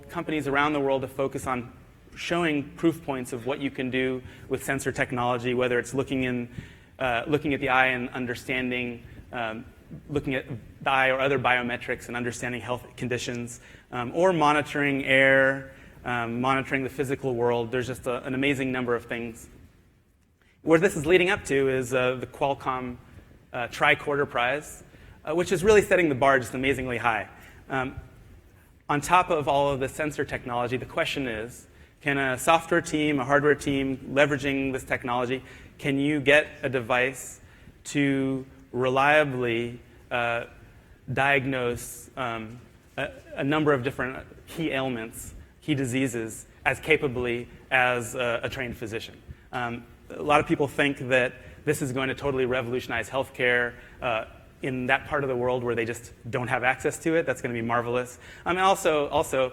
companies around the world to focus on showing proof points of what you can do with sensor technology, whether it's looking at the eye and understanding, looking at the eye or other biometrics and understanding health conditions, or monitoring air, monitoring the physical world. There's just an amazing number of things. Where this is leading up to is the Qualcomm Tricorder Prize, which is really setting the bar just amazingly high. On top of all of the sensor technology, the question is, can a software team, a hardware team, leveraging this technology, can you get a device to reliably diagnose a number of different key ailments, key diseases, as capably as a trained physician? A lot of people think that this is going to totally revolutionize healthcare. in that part of the world where they just don't have access to it. That's going to be marvelous. I mean, also,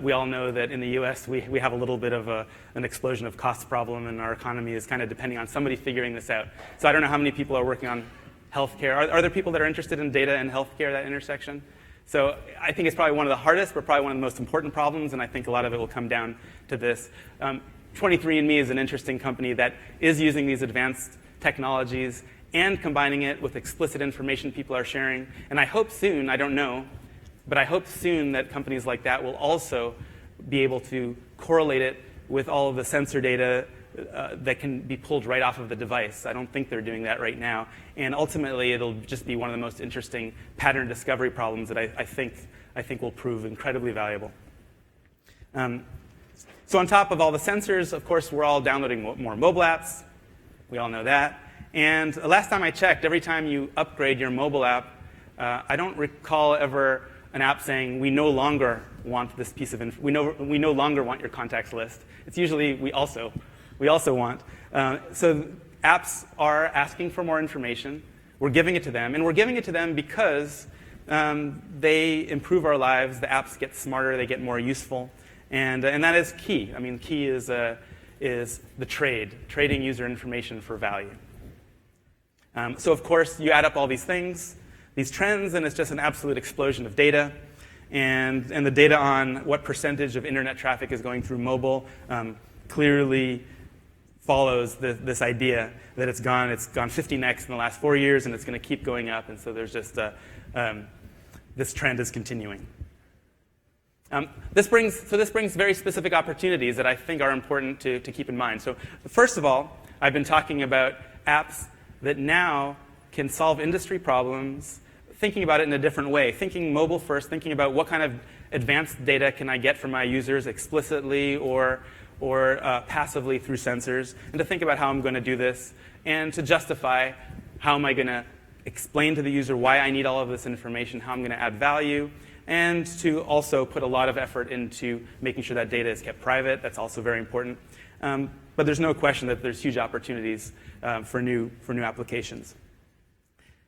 we all know that in the US, we have a little bit of an explosion of cost problem, and our economy is kind of depending on somebody figuring this out. So I don't know how many people are working on healthcare. Are there people that are interested in data and healthcare, that intersection? So I think it's probably one of the hardest, but probably one of the most important problems, and I think a lot of it will come down to this. 23andMe is an interesting company that is using these advanced technologies and combining it with explicit information people are sharing. And I hope soon, I don't know, but I hope soon that companies like that will also be able to correlate it with all of the sensor data that can be pulled right off of the device. I don't think they're doing that right now. And ultimately, it'll just be one of the most interesting pattern discovery problems that I think will prove incredibly valuable. So on top of all the sensors, of course, we're all downloading more mobile apps. We all know that. And last time I checked, every time you upgrade your mobile app, I don't recall ever an app saying, we no longer want this piece of info. We no longer want your contacts list. It's usually we also want. So apps are asking for more information. We're giving it to them. And we're giving it to them because they improve our lives. The apps get smarter. They get more useful. And that is key. I mean, key is the trading user information for value. So of course, you add up all these things, these trends, and it's just an absolute explosion of data. And the data on what percentage of internet traffic is going through mobile clearly follows this idea that it's gone 15x in the last 4 years, and it's going to keep going up. And so there's just this trend is continuing. This brings very specific opportunities that I think are important to keep in mind. So first of all, I've been talking about apps that now can solve industry problems, thinking about it in a different way, thinking mobile first, thinking about what kind of advanced data can I get from my users explicitly or passively through sensors, and to think about how I'm going to do this, and to justify how am I going to explain to the user why I need all of this information, how I'm going to add value, and to also put a lot of effort into making sure that data is kept private. That's also very important. But there's no question that there's huge opportunities for new applications.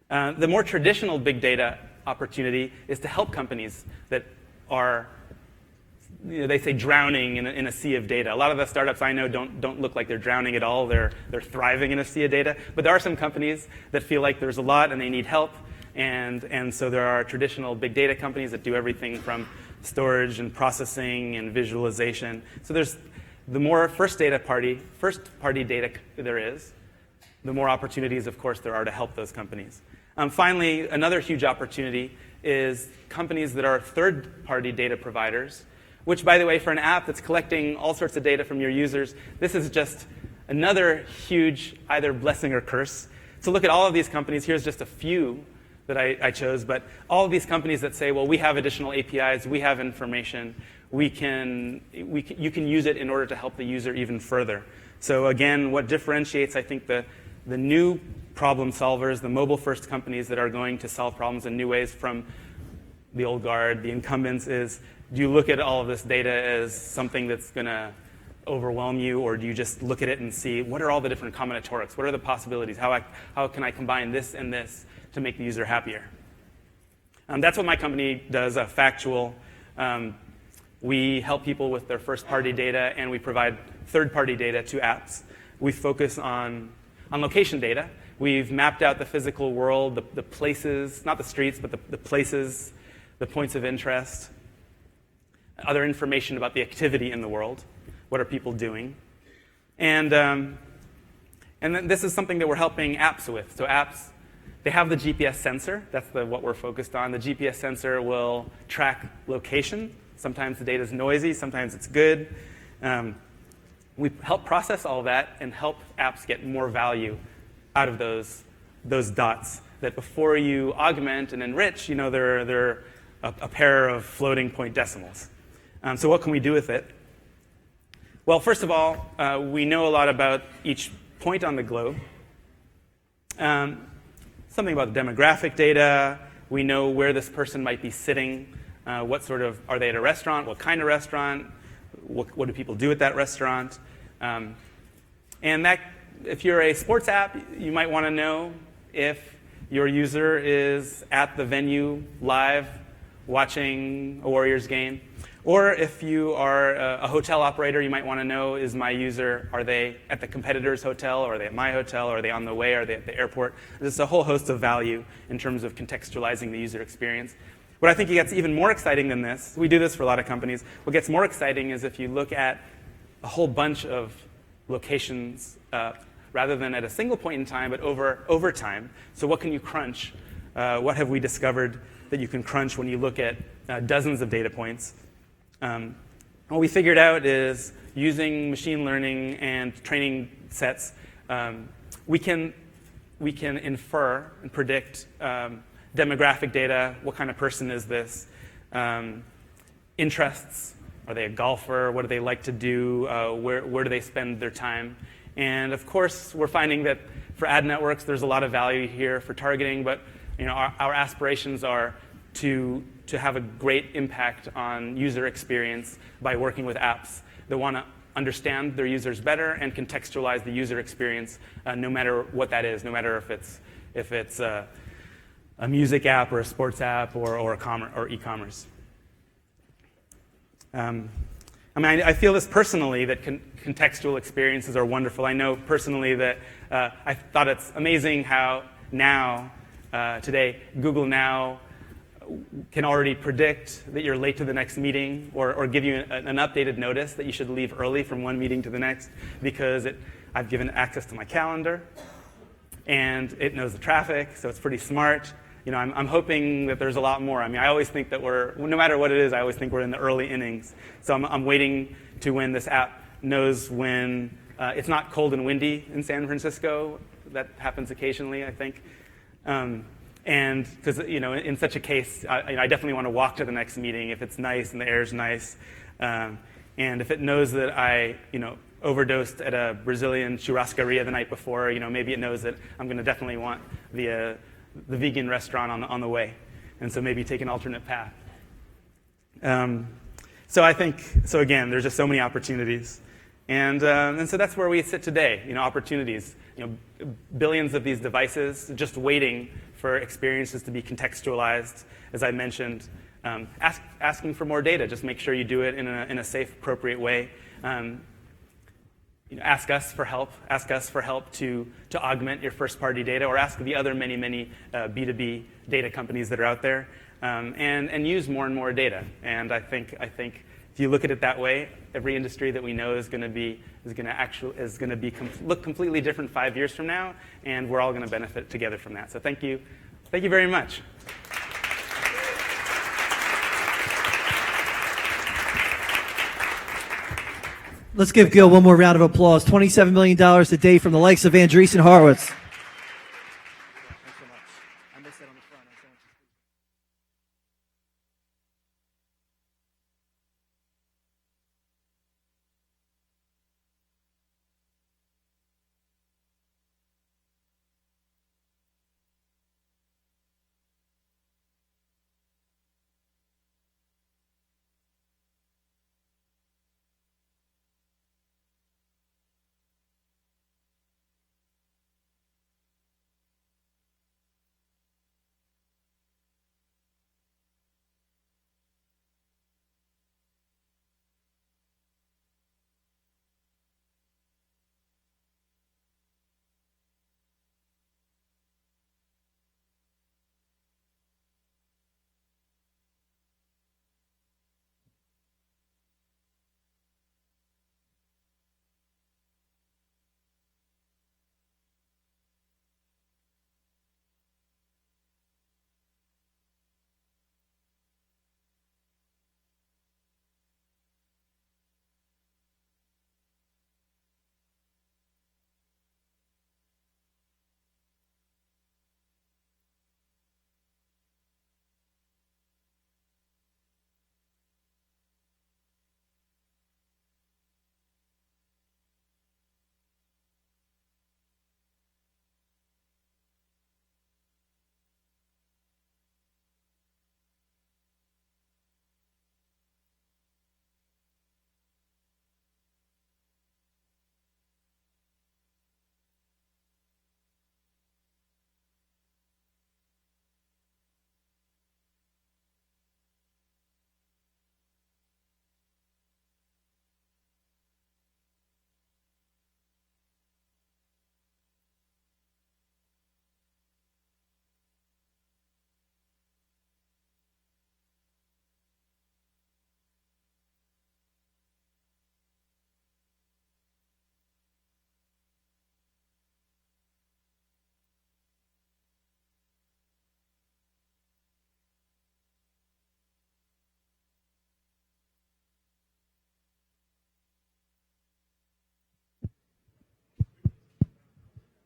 The more traditional big data opportunity is to help companies that are, they say, drowning in a sea of data. A lot of the startups I know don't look like they're drowning at all. They're thriving in a sea of data. But there are some companies that feel like there's a lot and they need help. And so there are traditional big data companies that do everything from storage and processing and visualization. So there's the more first-party data there is, the more opportunities, of course, there are to help those companies. Finally, another huge opportunity is companies that are third-party data providers, which, by the way, for an app that's collecting all sorts of data from your users, this is just another huge either blessing or curse. So look at all of these companies. Here's just a few that I chose, but all of these companies that say, well, we have additional APIs, we have information, you can use it in order to help the user even further. So again, what differentiates, I think, the new problem solvers, the mobile-first companies that are going to solve problems in new ways from the old guard, the incumbents, is do you look at all of this data as something that's going to overwhelm you, or do you just look at it and see what are all the different combinatorics? What are the possibilities? How can I combine this and this to make the user happier? That's what my company does, Factual. We help people with their first-party data, and we provide third-party data to apps. We focus on location data. We've mapped out the physical world, the places, not the streets, but the places, the points of interest, other information about the activity in the world. What are people doing? And then this is something that we're helping apps with. So apps, they have the GPS sensor. That's what we're focused on. The GPS sensor will track location. Sometimes the data is noisy. Sometimes it's good. We help process all that and help apps get more value out of those dots that before you augment and enrich, they're a pair of floating point decimals. So what can we do with it? Well, first of all, we know a lot about each point on the globe. Something about the demographic data. We know where this person might be sitting. What sort of, are they at a restaurant? What kind of restaurant? What do people do at that restaurant? And that, if you're a sports app, you might want to know if your user is at the venue live watching a Warriors game. Or if you are a hotel operator, you might want to know, is my user, are they at the competitor's hotel, or are they at my hotel, or are they on the way, or are they at the airport? There's a whole host of value in terms of contextualizing the user experience. What I think gets even more exciting than this, we do this for a lot of companies, what gets more exciting is if you look at a whole bunch of locations, rather than at a single point in time, but over time. So what can you crunch? What have we discovered that you can crunch when you look at dozens of data points? What we figured out is using machine learning and training sets, we can infer and predict demographic data. What kind of person is this? Interests. Are they a golfer? What do they like to do? Where do they spend their time? And of course, we're finding that for ad networks, there's a lot of value here for targeting, but our aspirations are to have a great impact on user experience by working with apps that want to understand their users better and contextualize the user experience, no matter what that is, no matter if it's a music app or a sports app or e-commerce. I feel this personally, that contextual experiences are wonderful. I know personally that I thought it's amazing how now, today, Google Now can already predict that you're late to the next meeting or give you an updated notice that you should leave early from one meeting to the next because I've given access to my calendar and it knows the traffic, so it's pretty smart. I'm hoping that there's a lot more. I always think that no matter what it is, I always think we're in the early innings. So I'm waiting to when this app knows when it's not cold and windy in San Francisco. That happens occasionally, I think. And because in such a case, I definitely want to walk to the next meeting if it's nice and the air's nice. And if it knows that I overdosed at a Brazilian churrascaria the night before, maybe it knows that I'm going to definitely want the vegan restaurant on the way, and so maybe take an alternate path. So again, there's just so many opportunities, and so that's where we sit today. Opportunities. Billions of these devices just waiting for experiences to be contextualized. As I mentioned, asking for more data. Just make sure you do it in a safe, appropriate way. Ask us for help. Ask us for help to augment your first-party data, or ask the other many B2B data companies that are out there, and use more and more data. And I think if you look at it that way, every industry that we know is going to look completely different 5 years from now, and we're all going to benefit together from that. So thank you very much. Let's give Gil one more round of applause. $27 million a day from the likes of Andreessen Horowitz.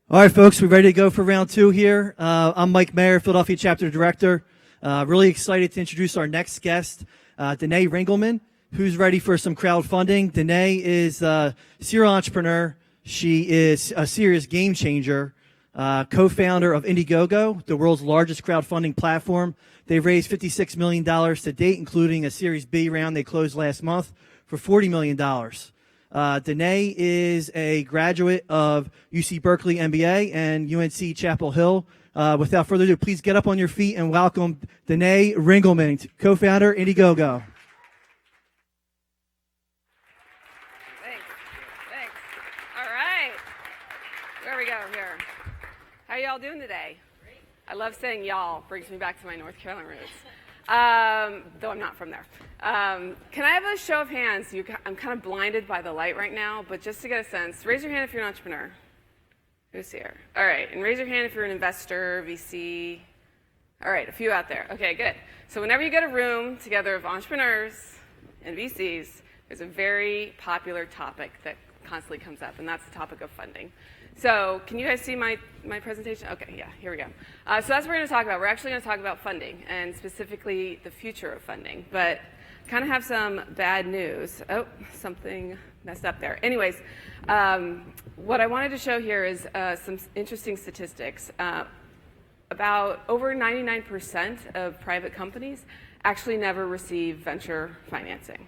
All right, folks, we're ready to go for round two here. I'm Mike Mayer, Philadelphia Chapter Director. Really excited to introduce our next guest, Danae Ringelmann, who's ready for some crowdfunding. Danae is a serial entrepreneur. She is a serious game changer, co-founder of Indiegogo, the world's largest crowdfunding platform. They've raised $56 million to date, including a Series B round they closed last month for $40 million. Danae is a graduate of UC Berkeley MBA and UNC Chapel Hill. Without further ado, please get up on your feet and welcome Danae Ringelmann, co-founder Indiegogo. Thanks. All right. Where we go here? How y'all doing today? Great. I love saying y'all. Brings me back to my North Carolina roots. Though I'm not from there. Can I have a show of hands? I'm kind of blinded by the light right now, but just to get a sense, raise your hand if you're an entrepreneur. Who's here? All right, and raise your hand if you're an investor, VC. All right, a few out there. Okay, good. So whenever you get a room together of entrepreneurs and VCs, there's a very popular topic that constantly comes up, and that's the topic of funding. So can you guys see my presentation? Okay, yeah, here we go. So that's what we're going to talk about. We're actually going to talk about funding, and specifically the future of funding. But kind of have some bad news. Oh, something messed up there. Anyways, what I wanted to show here is some interesting statistics. About over 99% of private companies actually never receive venture financing.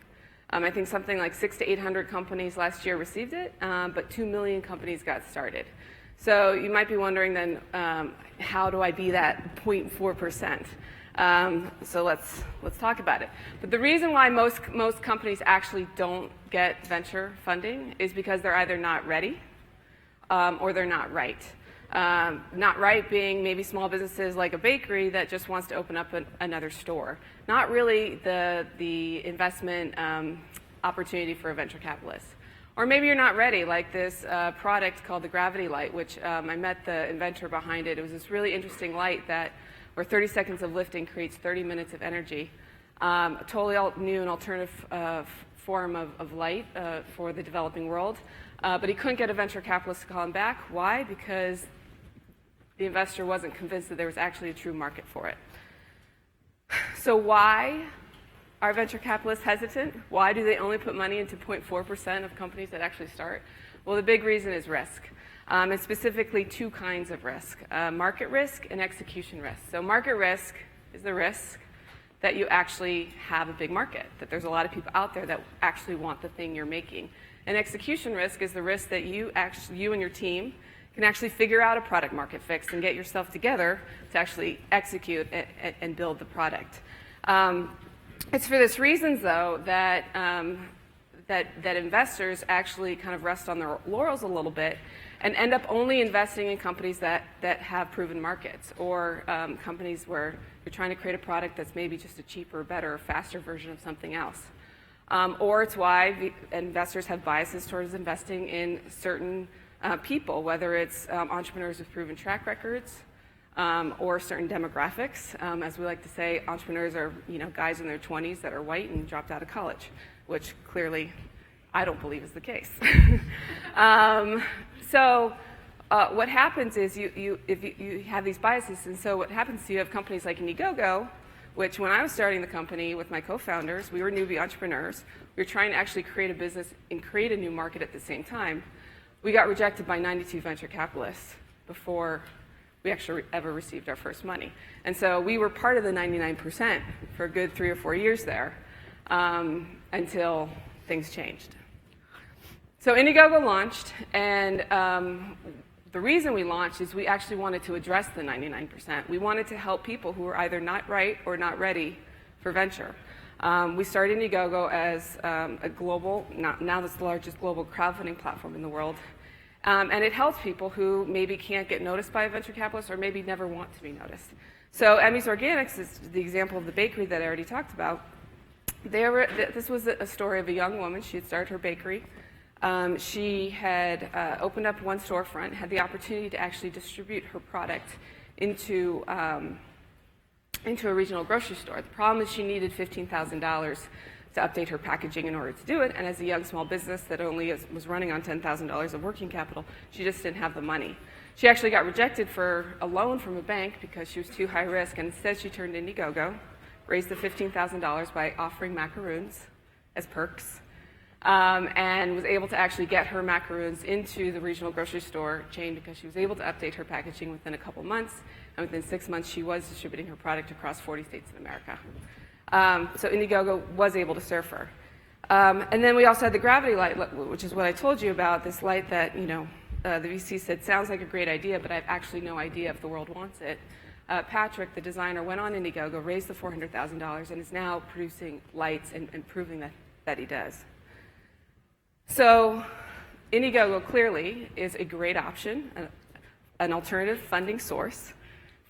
I think something like 600 to 800 companies last year received it, but 2 million companies got started. So you might be wondering then, how do I be that 0.4%? So let's talk about it. But the reason why most companies actually don't get venture funding is because they're either not ready or they're not right. Not right being maybe small businesses like a bakery that just wants to open up another store. Not really the investment opportunity for a venture capitalist. Or maybe you're not ready, like this product called the Gravity Light, which I met the inventor behind it. It was this really interesting light where 30 seconds of lifting creates 30 minutes of energy. A totally new and alternative form of light for the developing world. But he couldn't get a venture capitalist to call him back. Why? Because the investor wasn't convinced that there was actually a true market for it. So why are venture capitalists hesitant? Why do they only put money into 0.4% of companies that actually start? Well, the big reason is risk. And specifically two kinds of risk, market risk and execution risk. So market risk is the risk that you actually have a big market, that there's a lot of people out there that actually want the thing you're making. And execution risk is the risk that you and your team can actually figure out a product market fix and get yourself together to actually execute and build the product. It's for this reason, though, that investors actually kind of rest on their laurels a little bit and end up only investing in companies that have proven markets, or companies where you're trying to create a product that's maybe just a cheaper, better, faster version of something else. Or it's why investors have biases towards investing in certain people, whether it's entrepreneurs with proven track records, or certain demographics. As we like to say, entrepreneurs are guys in their 20s that are white and dropped out of college, which clearly I don't believe is the case. So what happens is if you have these biases, and so what happens is you have companies like Indiegogo, which when I was starting the company with my co-founders, we were newbie entrepreneurs. We were trying to actually create a business and create a new market at the same time. We got rejected by 92 venture capitalists before we actually ever received our first money. And so we were part of the 99% for a good 3 or 4 years there, until things changed. So Indiegogo launched, and the reason we launched is we actually wanted to address the 99%. We wanted to help people who were either not right or not ready for venture. We started Indiegogo as a global, now it's the largest global crowdfunding platform in the world. And it helps people who maybe can't get noticed by a venture capitalist or maybe never want to be noticed. So Emmy's Organics is the example of the bakery that I already talked about. This was a story of a young woman. She had started her bakery. She had opened up one storefront, had the opportunity to actually distribute her product into a regional grocery store. The problem is she needed $15,000 to update her packaging in order to do it. And as a young small business that only was running on $10,000 of working capital, she just didn't have the money. She actually got rejected for a loan from a bank because she was too high risk, and instead she turned to Indiegogo, raised the $15,000 by offering macaroons as perks, and was able to actually get her macaroons into the regional grocery store chain because she was able to update her packaging within a couple months, and within 6 months she was distributing her product across 40 states in America. So Indiegogo was able to serve her. And then we also had the gravity light, which is what I told you about, this light that, the VC said, sounds like a great idea, but I have actually no idea if the world wants it. Patrick, the designer, went on Indiegogo, raised the $400,000, and is now producing lights and proving that he does. So Indiegogo clearly is a great option, an alternative funding source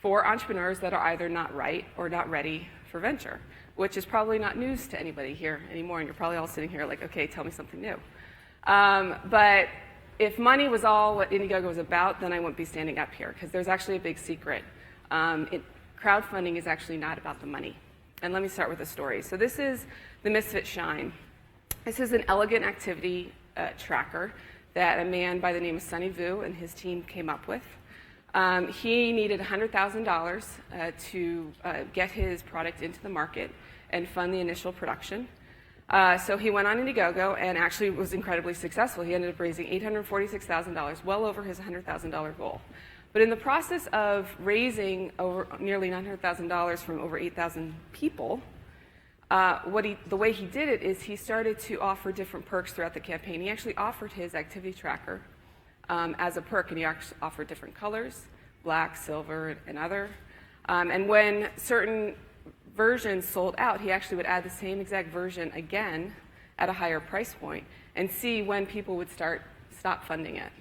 for entrepreneurs that are either not right or not ready for venture, which is probably not news to anybody here anymore, and you're probably all sitting here like, okay, tell me something new. But if money was all what Indiegogo was about, then I wouldn't be standing up here, because there's actually a big secret. Crowdfunding is actually not about the money. And let me start with a story. So this is the Misfit Shine. This is an elegant activity tracker that a man by the name of Sunny Vu and his team came up with. He needed $100,000 to get his product into the market and fund the initial production. So he went on Indiegogo and actually was incredibly successful. He ended up raising $846,000, well over his $100,000 goal. But in the process of raising over nearly $900,000 from over 8,000 people, the way he did it is he started to offer different perks throughout the campaign. He actually offered his activity tracker as a perk, and he actually offered different colors, black, silver, and other. And when certain versions sold out, he actually would add the same exact version again at a higher price point and see when people would stop funding it.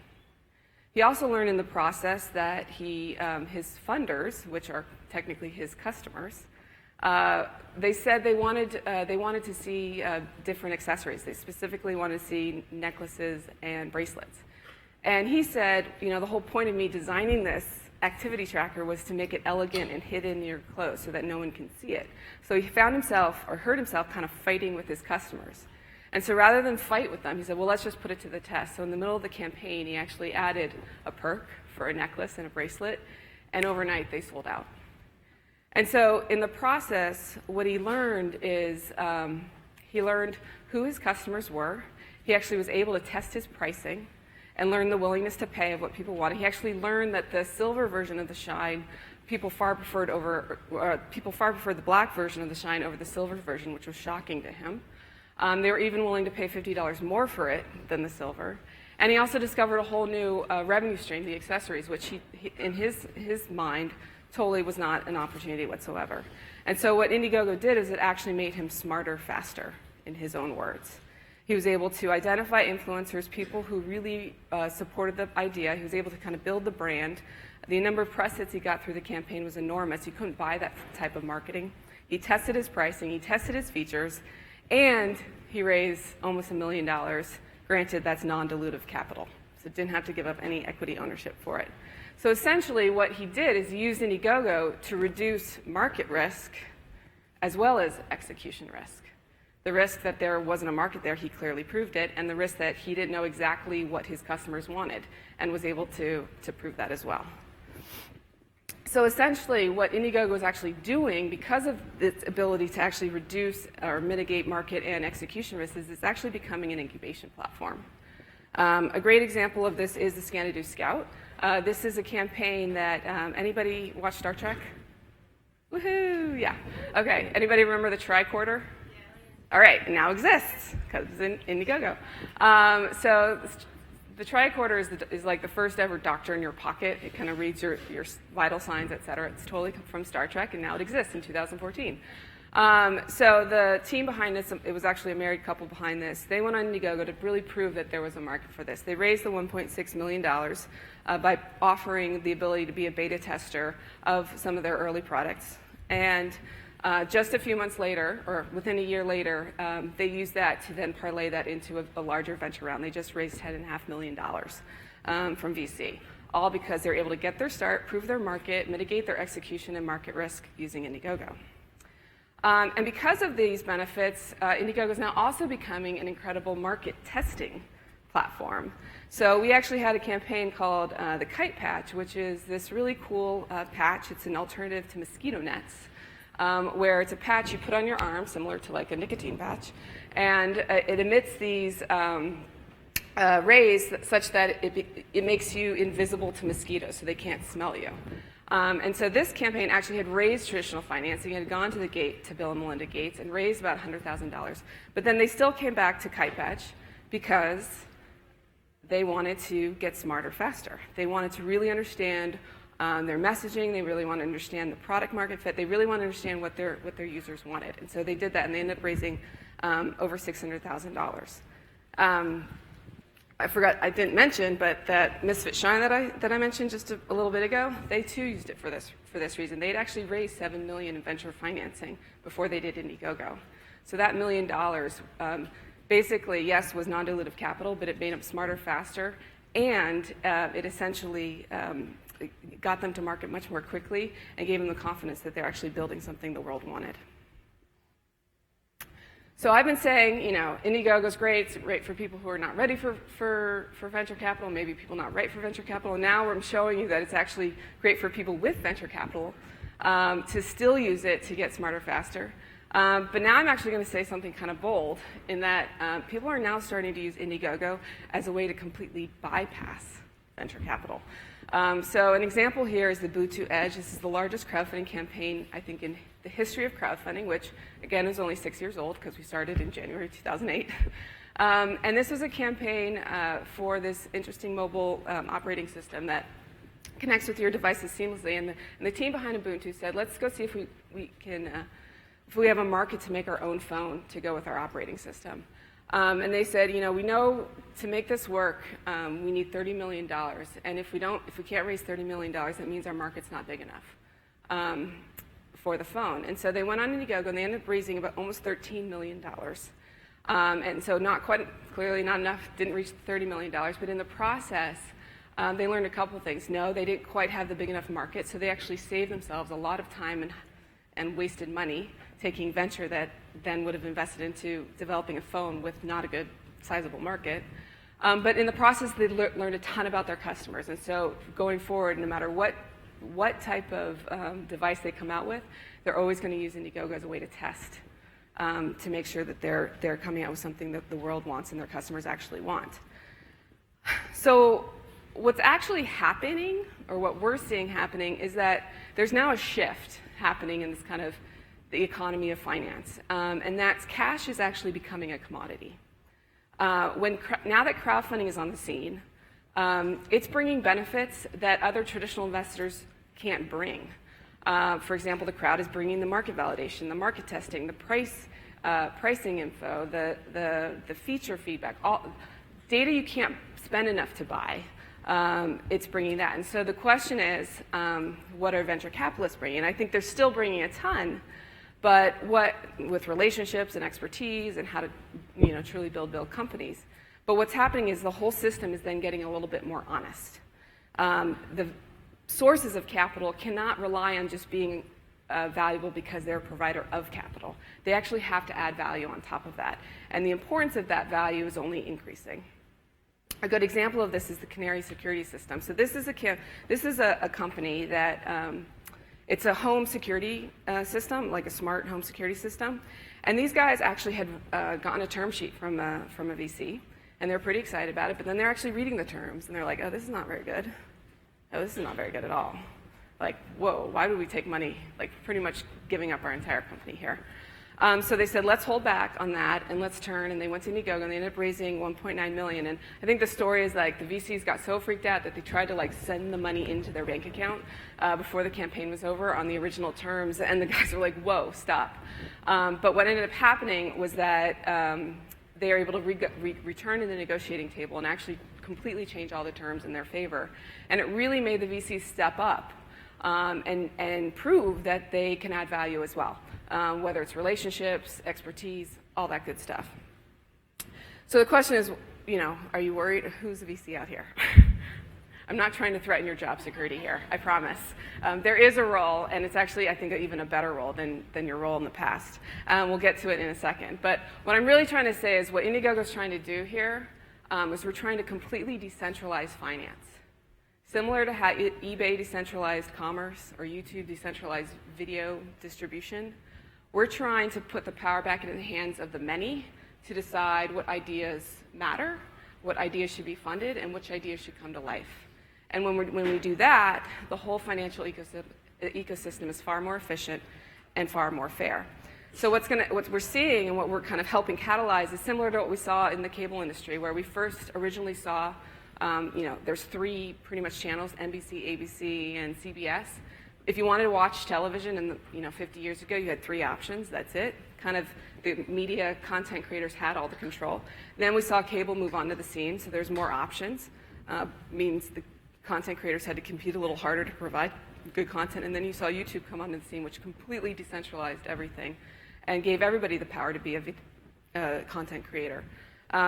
He also learned in the process that his funders, which are technically his customers, they said they wanted to see different accessories. They specifically wanted to see necklaces and bracelets. And he said, the whole point of me designing this activity tracker was to make it elegant and hidden in your clothes so that no one can see it. So he found himself, or heard himself, kind of fighting with his customers. And so rather than fight with them, he said, well, let's just put it to the test. So in the middle of the campaign, he actually added a perk for a necklace and a bracelet, and overnight they sold out. And so in the process, what he learned is he learned who his customers were. He actually was able to test his pricing and learn the willingness to pay of what people wanted. He actually learned that the silver version of the Shine, people far preferred the black version of the Shine over the silver version, which was shocking to him. They were even willing to pay $50 more for it than the silver. And he also discovered a whole new revenue stream, the accessories, which he in his mind, totally was not an opportunity whatsoever. And so what Indiegogo did is it actually made him smarter faster, in his own words. He was able to identify influencers, people who really supported the idea. He was able to kind of build the brand. The number of press hits he got through the campaign was enormous. You couldn't buy that type of marketing. He tested his pricing, he tested his features, and he raised almost $1 million. Granted, that's non-dilutive capital, so didn't have to give up any equity ownership for it. So essentially what he did is he used Indiegogo to reduce market risk as well as execution risk. The risk that there wasn't a market there, he clearly proved it, and the risk that he didn't know exactly what his customers wanted, and was able to prove that as well. So essentially what Indiegogo is actually doing, because of its ability to actually reduce or mitigate market and execution risks, is it's actually becoming an incubation platform. A great example of this is the Scanadu Scout. This is a campaign that, anybody watch Star Trek? Woohoo, yeah. Okay, anybody remember the tricorder? All right, it now exists because it's in Indiegogo. So the tricorder is like the first ever doctor in your pocket. It kind of reads your vital signs, et cetera. It's totally from Star Trek, and now it exists in 2014. So the team behind this, it was actually a married couple behind this. They went on Indiegogo to really prove that there was a market for this. They raised the $1.6 million by offering the ability to be a beta tester of some of their early products. And just a few months later, or within a year later, they used that to then parlay that into a larger venture round. They just raised $10.5 million from VC, all because they're able to get their start, prove their market, mitigate their execution and market risk using Indiegogo. And because of these benefits, Indiegogo is now also becoming an incredible market testing platform. So we actually had a campaign called the Kite Patch, which is this really cool patch. It's an alternative to mosquito nets, where it's a patch you put on your arm, similar to like a nicotine patch, and it emits these rays such that it makes you invisible to mosquitoes, so they can't smell you. And so this campaign actually had raised traditional financing. It had gone to Bill and Melinda Gates and raised about $100,000. But then they still came back to Kite Patch because they wanted to get smarter faster. They wanted to really understand their messaging. They really want to understand the product market fit. They really want to understand what their users wanted. And so they did that, and they ended up raising over $600,000. I forgot, I didn't mention, but that Misfit Shine that I mentioned just a little bit ago, they too used it for this reason. They'd actually raised $7 million in venture financing before they did Indiegogo. So that $1 million basically, yes, was non-dilutive capital, but it made them smarter, faster, and it essentially got them to market much more quickly and gave them the confidence that they're actually building something the world wanted. So I've been saying, Indiegogo's great. It's great for people who are not ready for venture capital, maybe people not right for venture capital. And now I'm showing you that it's actually great for people with venture capital to still use it to get smarter, faster. But now I'm actually going to say something kind of bold in that people are now starting to use Indiegogo as a way to completely bypass venture capital. So an example here is the Boo2 Edge. This is the largest crowdfunding campaign, I think, in the history of crowdfunding, which, again, is only 6 years old because we started in January 2008. And this was a campaign for this interesting mobile operating system that connects with your devices seamlessly. And the team behind Ubuntu said, let's go see if if we have a market to make our own phone to go with our operating system. And they said, we know to make this work, we need $30 million. And if we can't raise $30 million, that means our market's not big enough for the phone. And so they went on Indiegogo, and they ended up raising about almost $13 million. And so clearly not enough, didn't reach the $30 million. But in the process, they learned a couple things. No, they didn't quite have the big enough market, so they actually saved themselves a lot of time and wasted money taking venture that then would have invested into developing a phone with not a good, sizable market. But in the process, they learned a ton about their customers. And so going forward, no matter what type of device they come out with, they're always going to use Indiegogo as a way to test, to make sure that they're coming out with something that the world wants and their customers actually want. So what's actually happening, or what we're seeing happening, is that there's now a shift happening in this kind of the economy of finance, and that's cash is actually becoming a commodity. Now that crowdfunding is on the scene, it's bringing benefits that other traditional investors can't bring. For example, the crowd is bringing the market validation, the market testing, the pricing info, the feature feedback, all data you can't spend enough to buy. It's bringing that. And so the question is, what are venture capitalists bringing? And I think they're still bringing a ton, but with relationships and expertise and how to truly build companies. But what's happening is the whole system is then getting a little bit more honest. The sources of capital cannot rely on just being valuable because they're a provider of capital. They actually have to add value on top of that. And the importance of that value is only increasing. A good example of this is the Canary security system. So this is a company that it's a home security system, like a smart home security system. And these guys actually had gotten a term sheet from a VC, and they're pretty excited about it. But then they're actually reading the terms, and they're like, "Oh, this is not very good. Oh, this is not very good at all. Like, whoa, why would we take money? Like, pretty much giving up our entire company here." So they said, let's hold back on that and let's turn. And they went to Indiegogo and they ended up raising $1.9 million. And I think the story is like the VCs got so freaked out that they tried to send the money into their bank account before the campaign was over on the original terms. And the guys were like, whoa, stop. But what ended up happening was that they were able to return to the negotiating table and actually completely change all the terms in their favor. And it really made the VCs step up and prove that they can add value as well. Whether it's relationships, expertise, all that good stuff. So the question is, are you worried? Who's the VC out here? I'm not trying to threaten your job security here, I promise. There is a role, and it's actually, I think, even a better role than your role in the past. We'll get to it in a second. But what I'm really trying to say is what Indiegogo is trying to do here is we're trying to completely decentralize finance. Similar to how eBay decentralized commerce or YouTube decentralized video distribution, we're trying to put the power back into the hands of the many to decide what ideas matter, what ideas should be funded, and which ideas should come to life. And when we do that, the whole financial ecosystem is far more efficient and far more fair. So what we're seeing and what we're kind of helping catalyze is similar to what we saw in the cable industry, where we first originally saw, there's 3 pretty much channels, NBC, ABC, and CBS. If you wanted to watch television, 50 years ago, you had 3 options. That's it. Kind of the media content creators had all the control. Then we saw cable move onto the scene, so there's more options. Means the content creators had to compete a little harder to provide good content. And then you saw YouTube come onto the scene, which completely decentralized everything and gave everybody the power to be a content creator.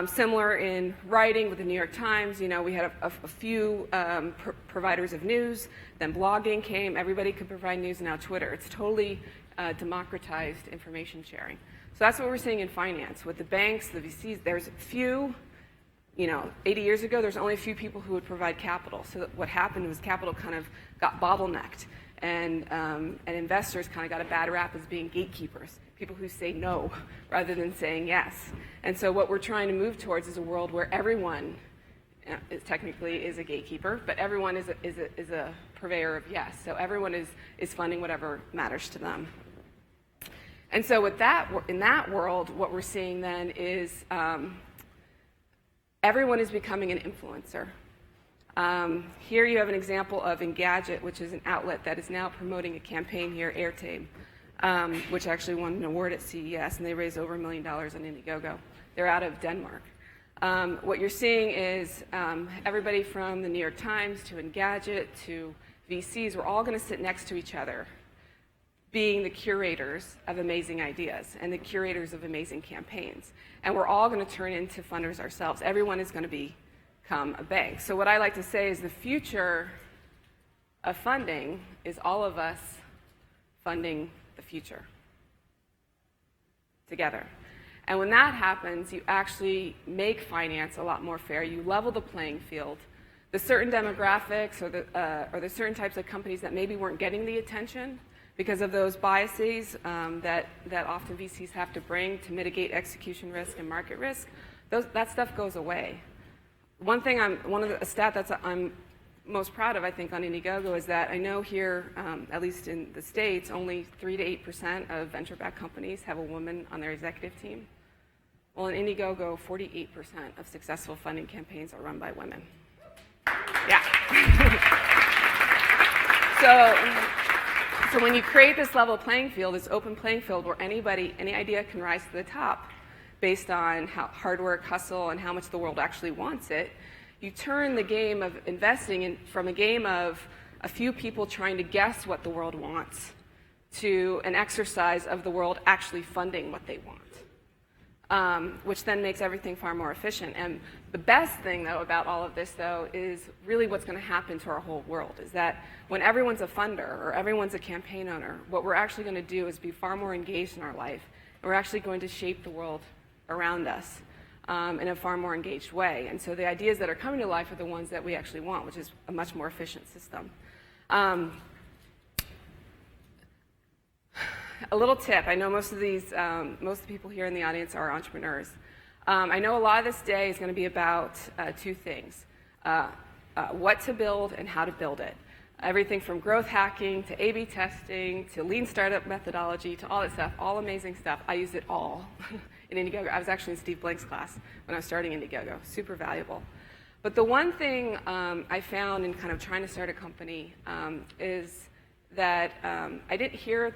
Similar in writing with the New York Times, we had a few providers of news, then blogging came, everybody could provide news, and now Twitter. It's totally democratized information sharing. So that's what we're seeing in finance. With the banks, the VCs, there's few, 80 years ago, there's only a few people who would provide capital. So what happened was capital kind of got bottlenecked, and investors kind of got a bad rap as being gatekeepers, people who say no rather than saying yes. And so what we're trying to move towards is a world where everyone technically is a gatekeeper, but everyone is a purveyor of yes. So everyone is funding whatever matters to them. And so with that, in that world, what we're seeing then is everyone is becoming an influencer. Here you have an example of Engadget, which is an outlet that is now promoting a campaign here, Airtame, which actually won an award at CES, and they raised over $1 million on Indiegogo. They're out of Denmark. What you're seeing is everybody from the New York Times to Engadget to VCs, we're all going to sit next to each other, being the curators of amazing ideas and the curators of amazing campaigns. And we're all going to turn into funders ourselves. Everyone is going to become a bank. So what I like to say is the future of funding is all of us funding the future together. And when that happens, you actually make finance a lot more fair. You level the playing field. The certain demographics or the certain types of companies that maybe weren't getting the attention because of those biases that often VCs have to bring to mitigate execution risk and market risk, that stuff goes away. One of the stat that I'm most proud of, I think, on Indiegogo is that I know here, at least in the States, only 3 to 8% of venture-backed companies have a woman on their executive team. Well, in Indiegogo, 48% of successful funding campaigns are run by women. Yeah. So when you create this level playing field, this open playing field where any idea can rise to the top based on how hard work, hustle, and how much the world actually wants it, you turn the game of investing from a game of a few people trying to guess what the world wants to an exercise of the world actually funding what they want, which then makes everything far more efficient. And the best thing, though, about all of this, though, is really what's going to happen to our whole world is that when everyone's a funder or everyone's a campaign owner, what we're actually going to do is be far more engaged in our life. And we're actually going to shape the world around us in a far more engaged way. And so the ideas that are coming to life are the ones that we actually want, which is a much more efficient system. A little tip. I know most of the people here in the audience are entrepreneurs. I know a lot of this day is going to be about 2 things. What to build and how to build it. Everything from growth hacking to A/B testing to lean startup methodology to all that stuff, all amazing stuff. I use it all in Indiegogo. I was actually in Steve Blank's class when I was starting Indiegogo. Super valuable. But the one thing I found in kind of trying to start a company is that I didn't hear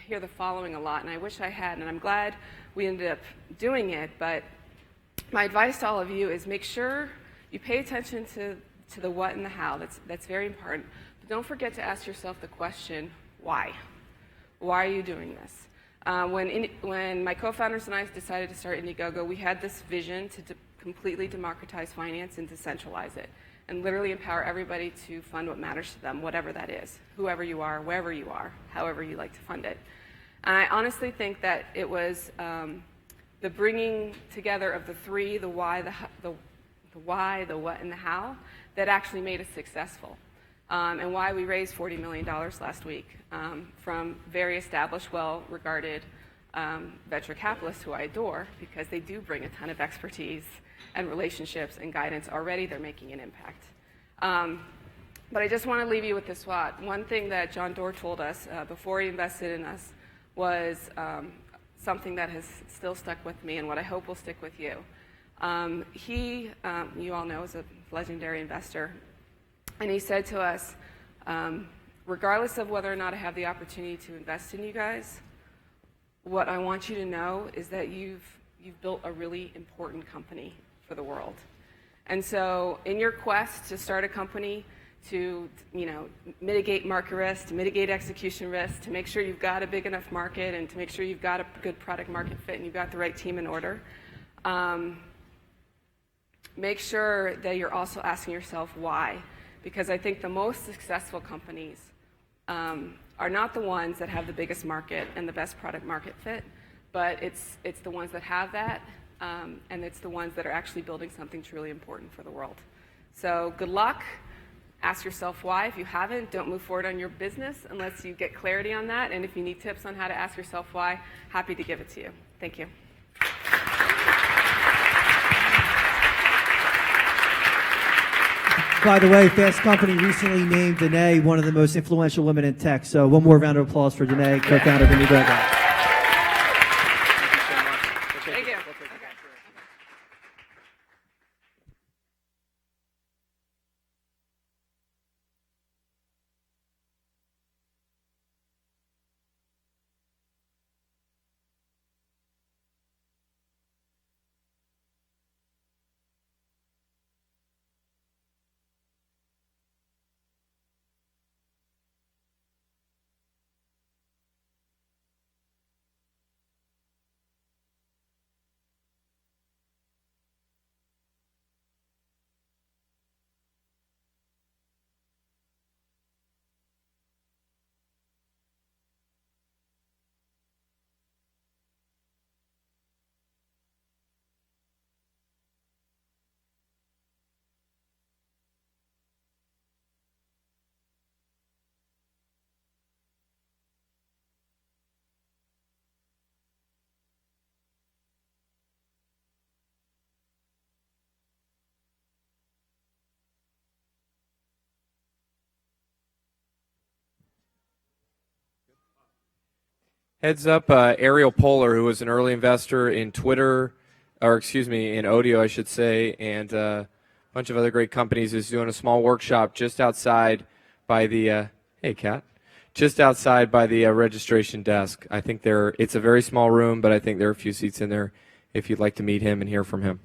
the following a lot, and I wish I had, and I'm glad we ended up doing it. But my advice to all of you is make sure you pay attention to the what and the how. That's very important. But don't forget to ask yourself the question, why? Why are you doing this? When my co-founders and I decided to start Indiegogo, we had this vision to completely democratize finance and decentralize it. and literally empower everybody to fund what matters to them, whatever that is, whoever you are, wherever you are, however you like to fund it. And I honestly think that it was the bringing together of the three, the why, the why, the what, and the how, that actually made us successful. And why we raised $40 million last week from very established, well-regarded venture capitalists who I adore, because they do bring a ton of expertise and relationships and guidance. Already they're making an impact. But I just want to leave you with this thought. One thing that John Doerr told us before he invested in us was something that has still stuck with me and what I hope will stick with you. He, you all know, is a legendary investor. And he said to us, regardless of whether or not I have the opportunity to invest in you guys, what I want you to know is that you've built a really important company for the world. And so in your quest to start a company, to mitigate market risk, to mitigate execution risk, to make sure you've got a big enough market, and to make sure you've got a good product market fit and you've got the right team in order, make sure that you're also asking yourself why. Because I think the most successful companies are not the ones that have the biggest market and the best product market fit, but it's the ones that have that, and it's the ones that are actually building something truly important for the world. So good luck. Ask yourself why. If you haven't, don't move forward on your business unless you get clarity on that. And if you need tips on how to ask yourself why, happy to give it to you. Thank you. By the way, Fast Company recently named Danae one of the most influential women in tech. So one more round of applause for Danae, co-founder of Indiegogo. Thank you. Heads up, Ariel Poehler, who was an early investor in Twitter, or excuse me, in Odeo, I should say, and a bunch of other great companies, is doing a small workshop just outside by the, hey, Kat, just outside by the registration desk. I think it's a very small room, but I think there are a few seats in there if you'd like to meet him and hear from him.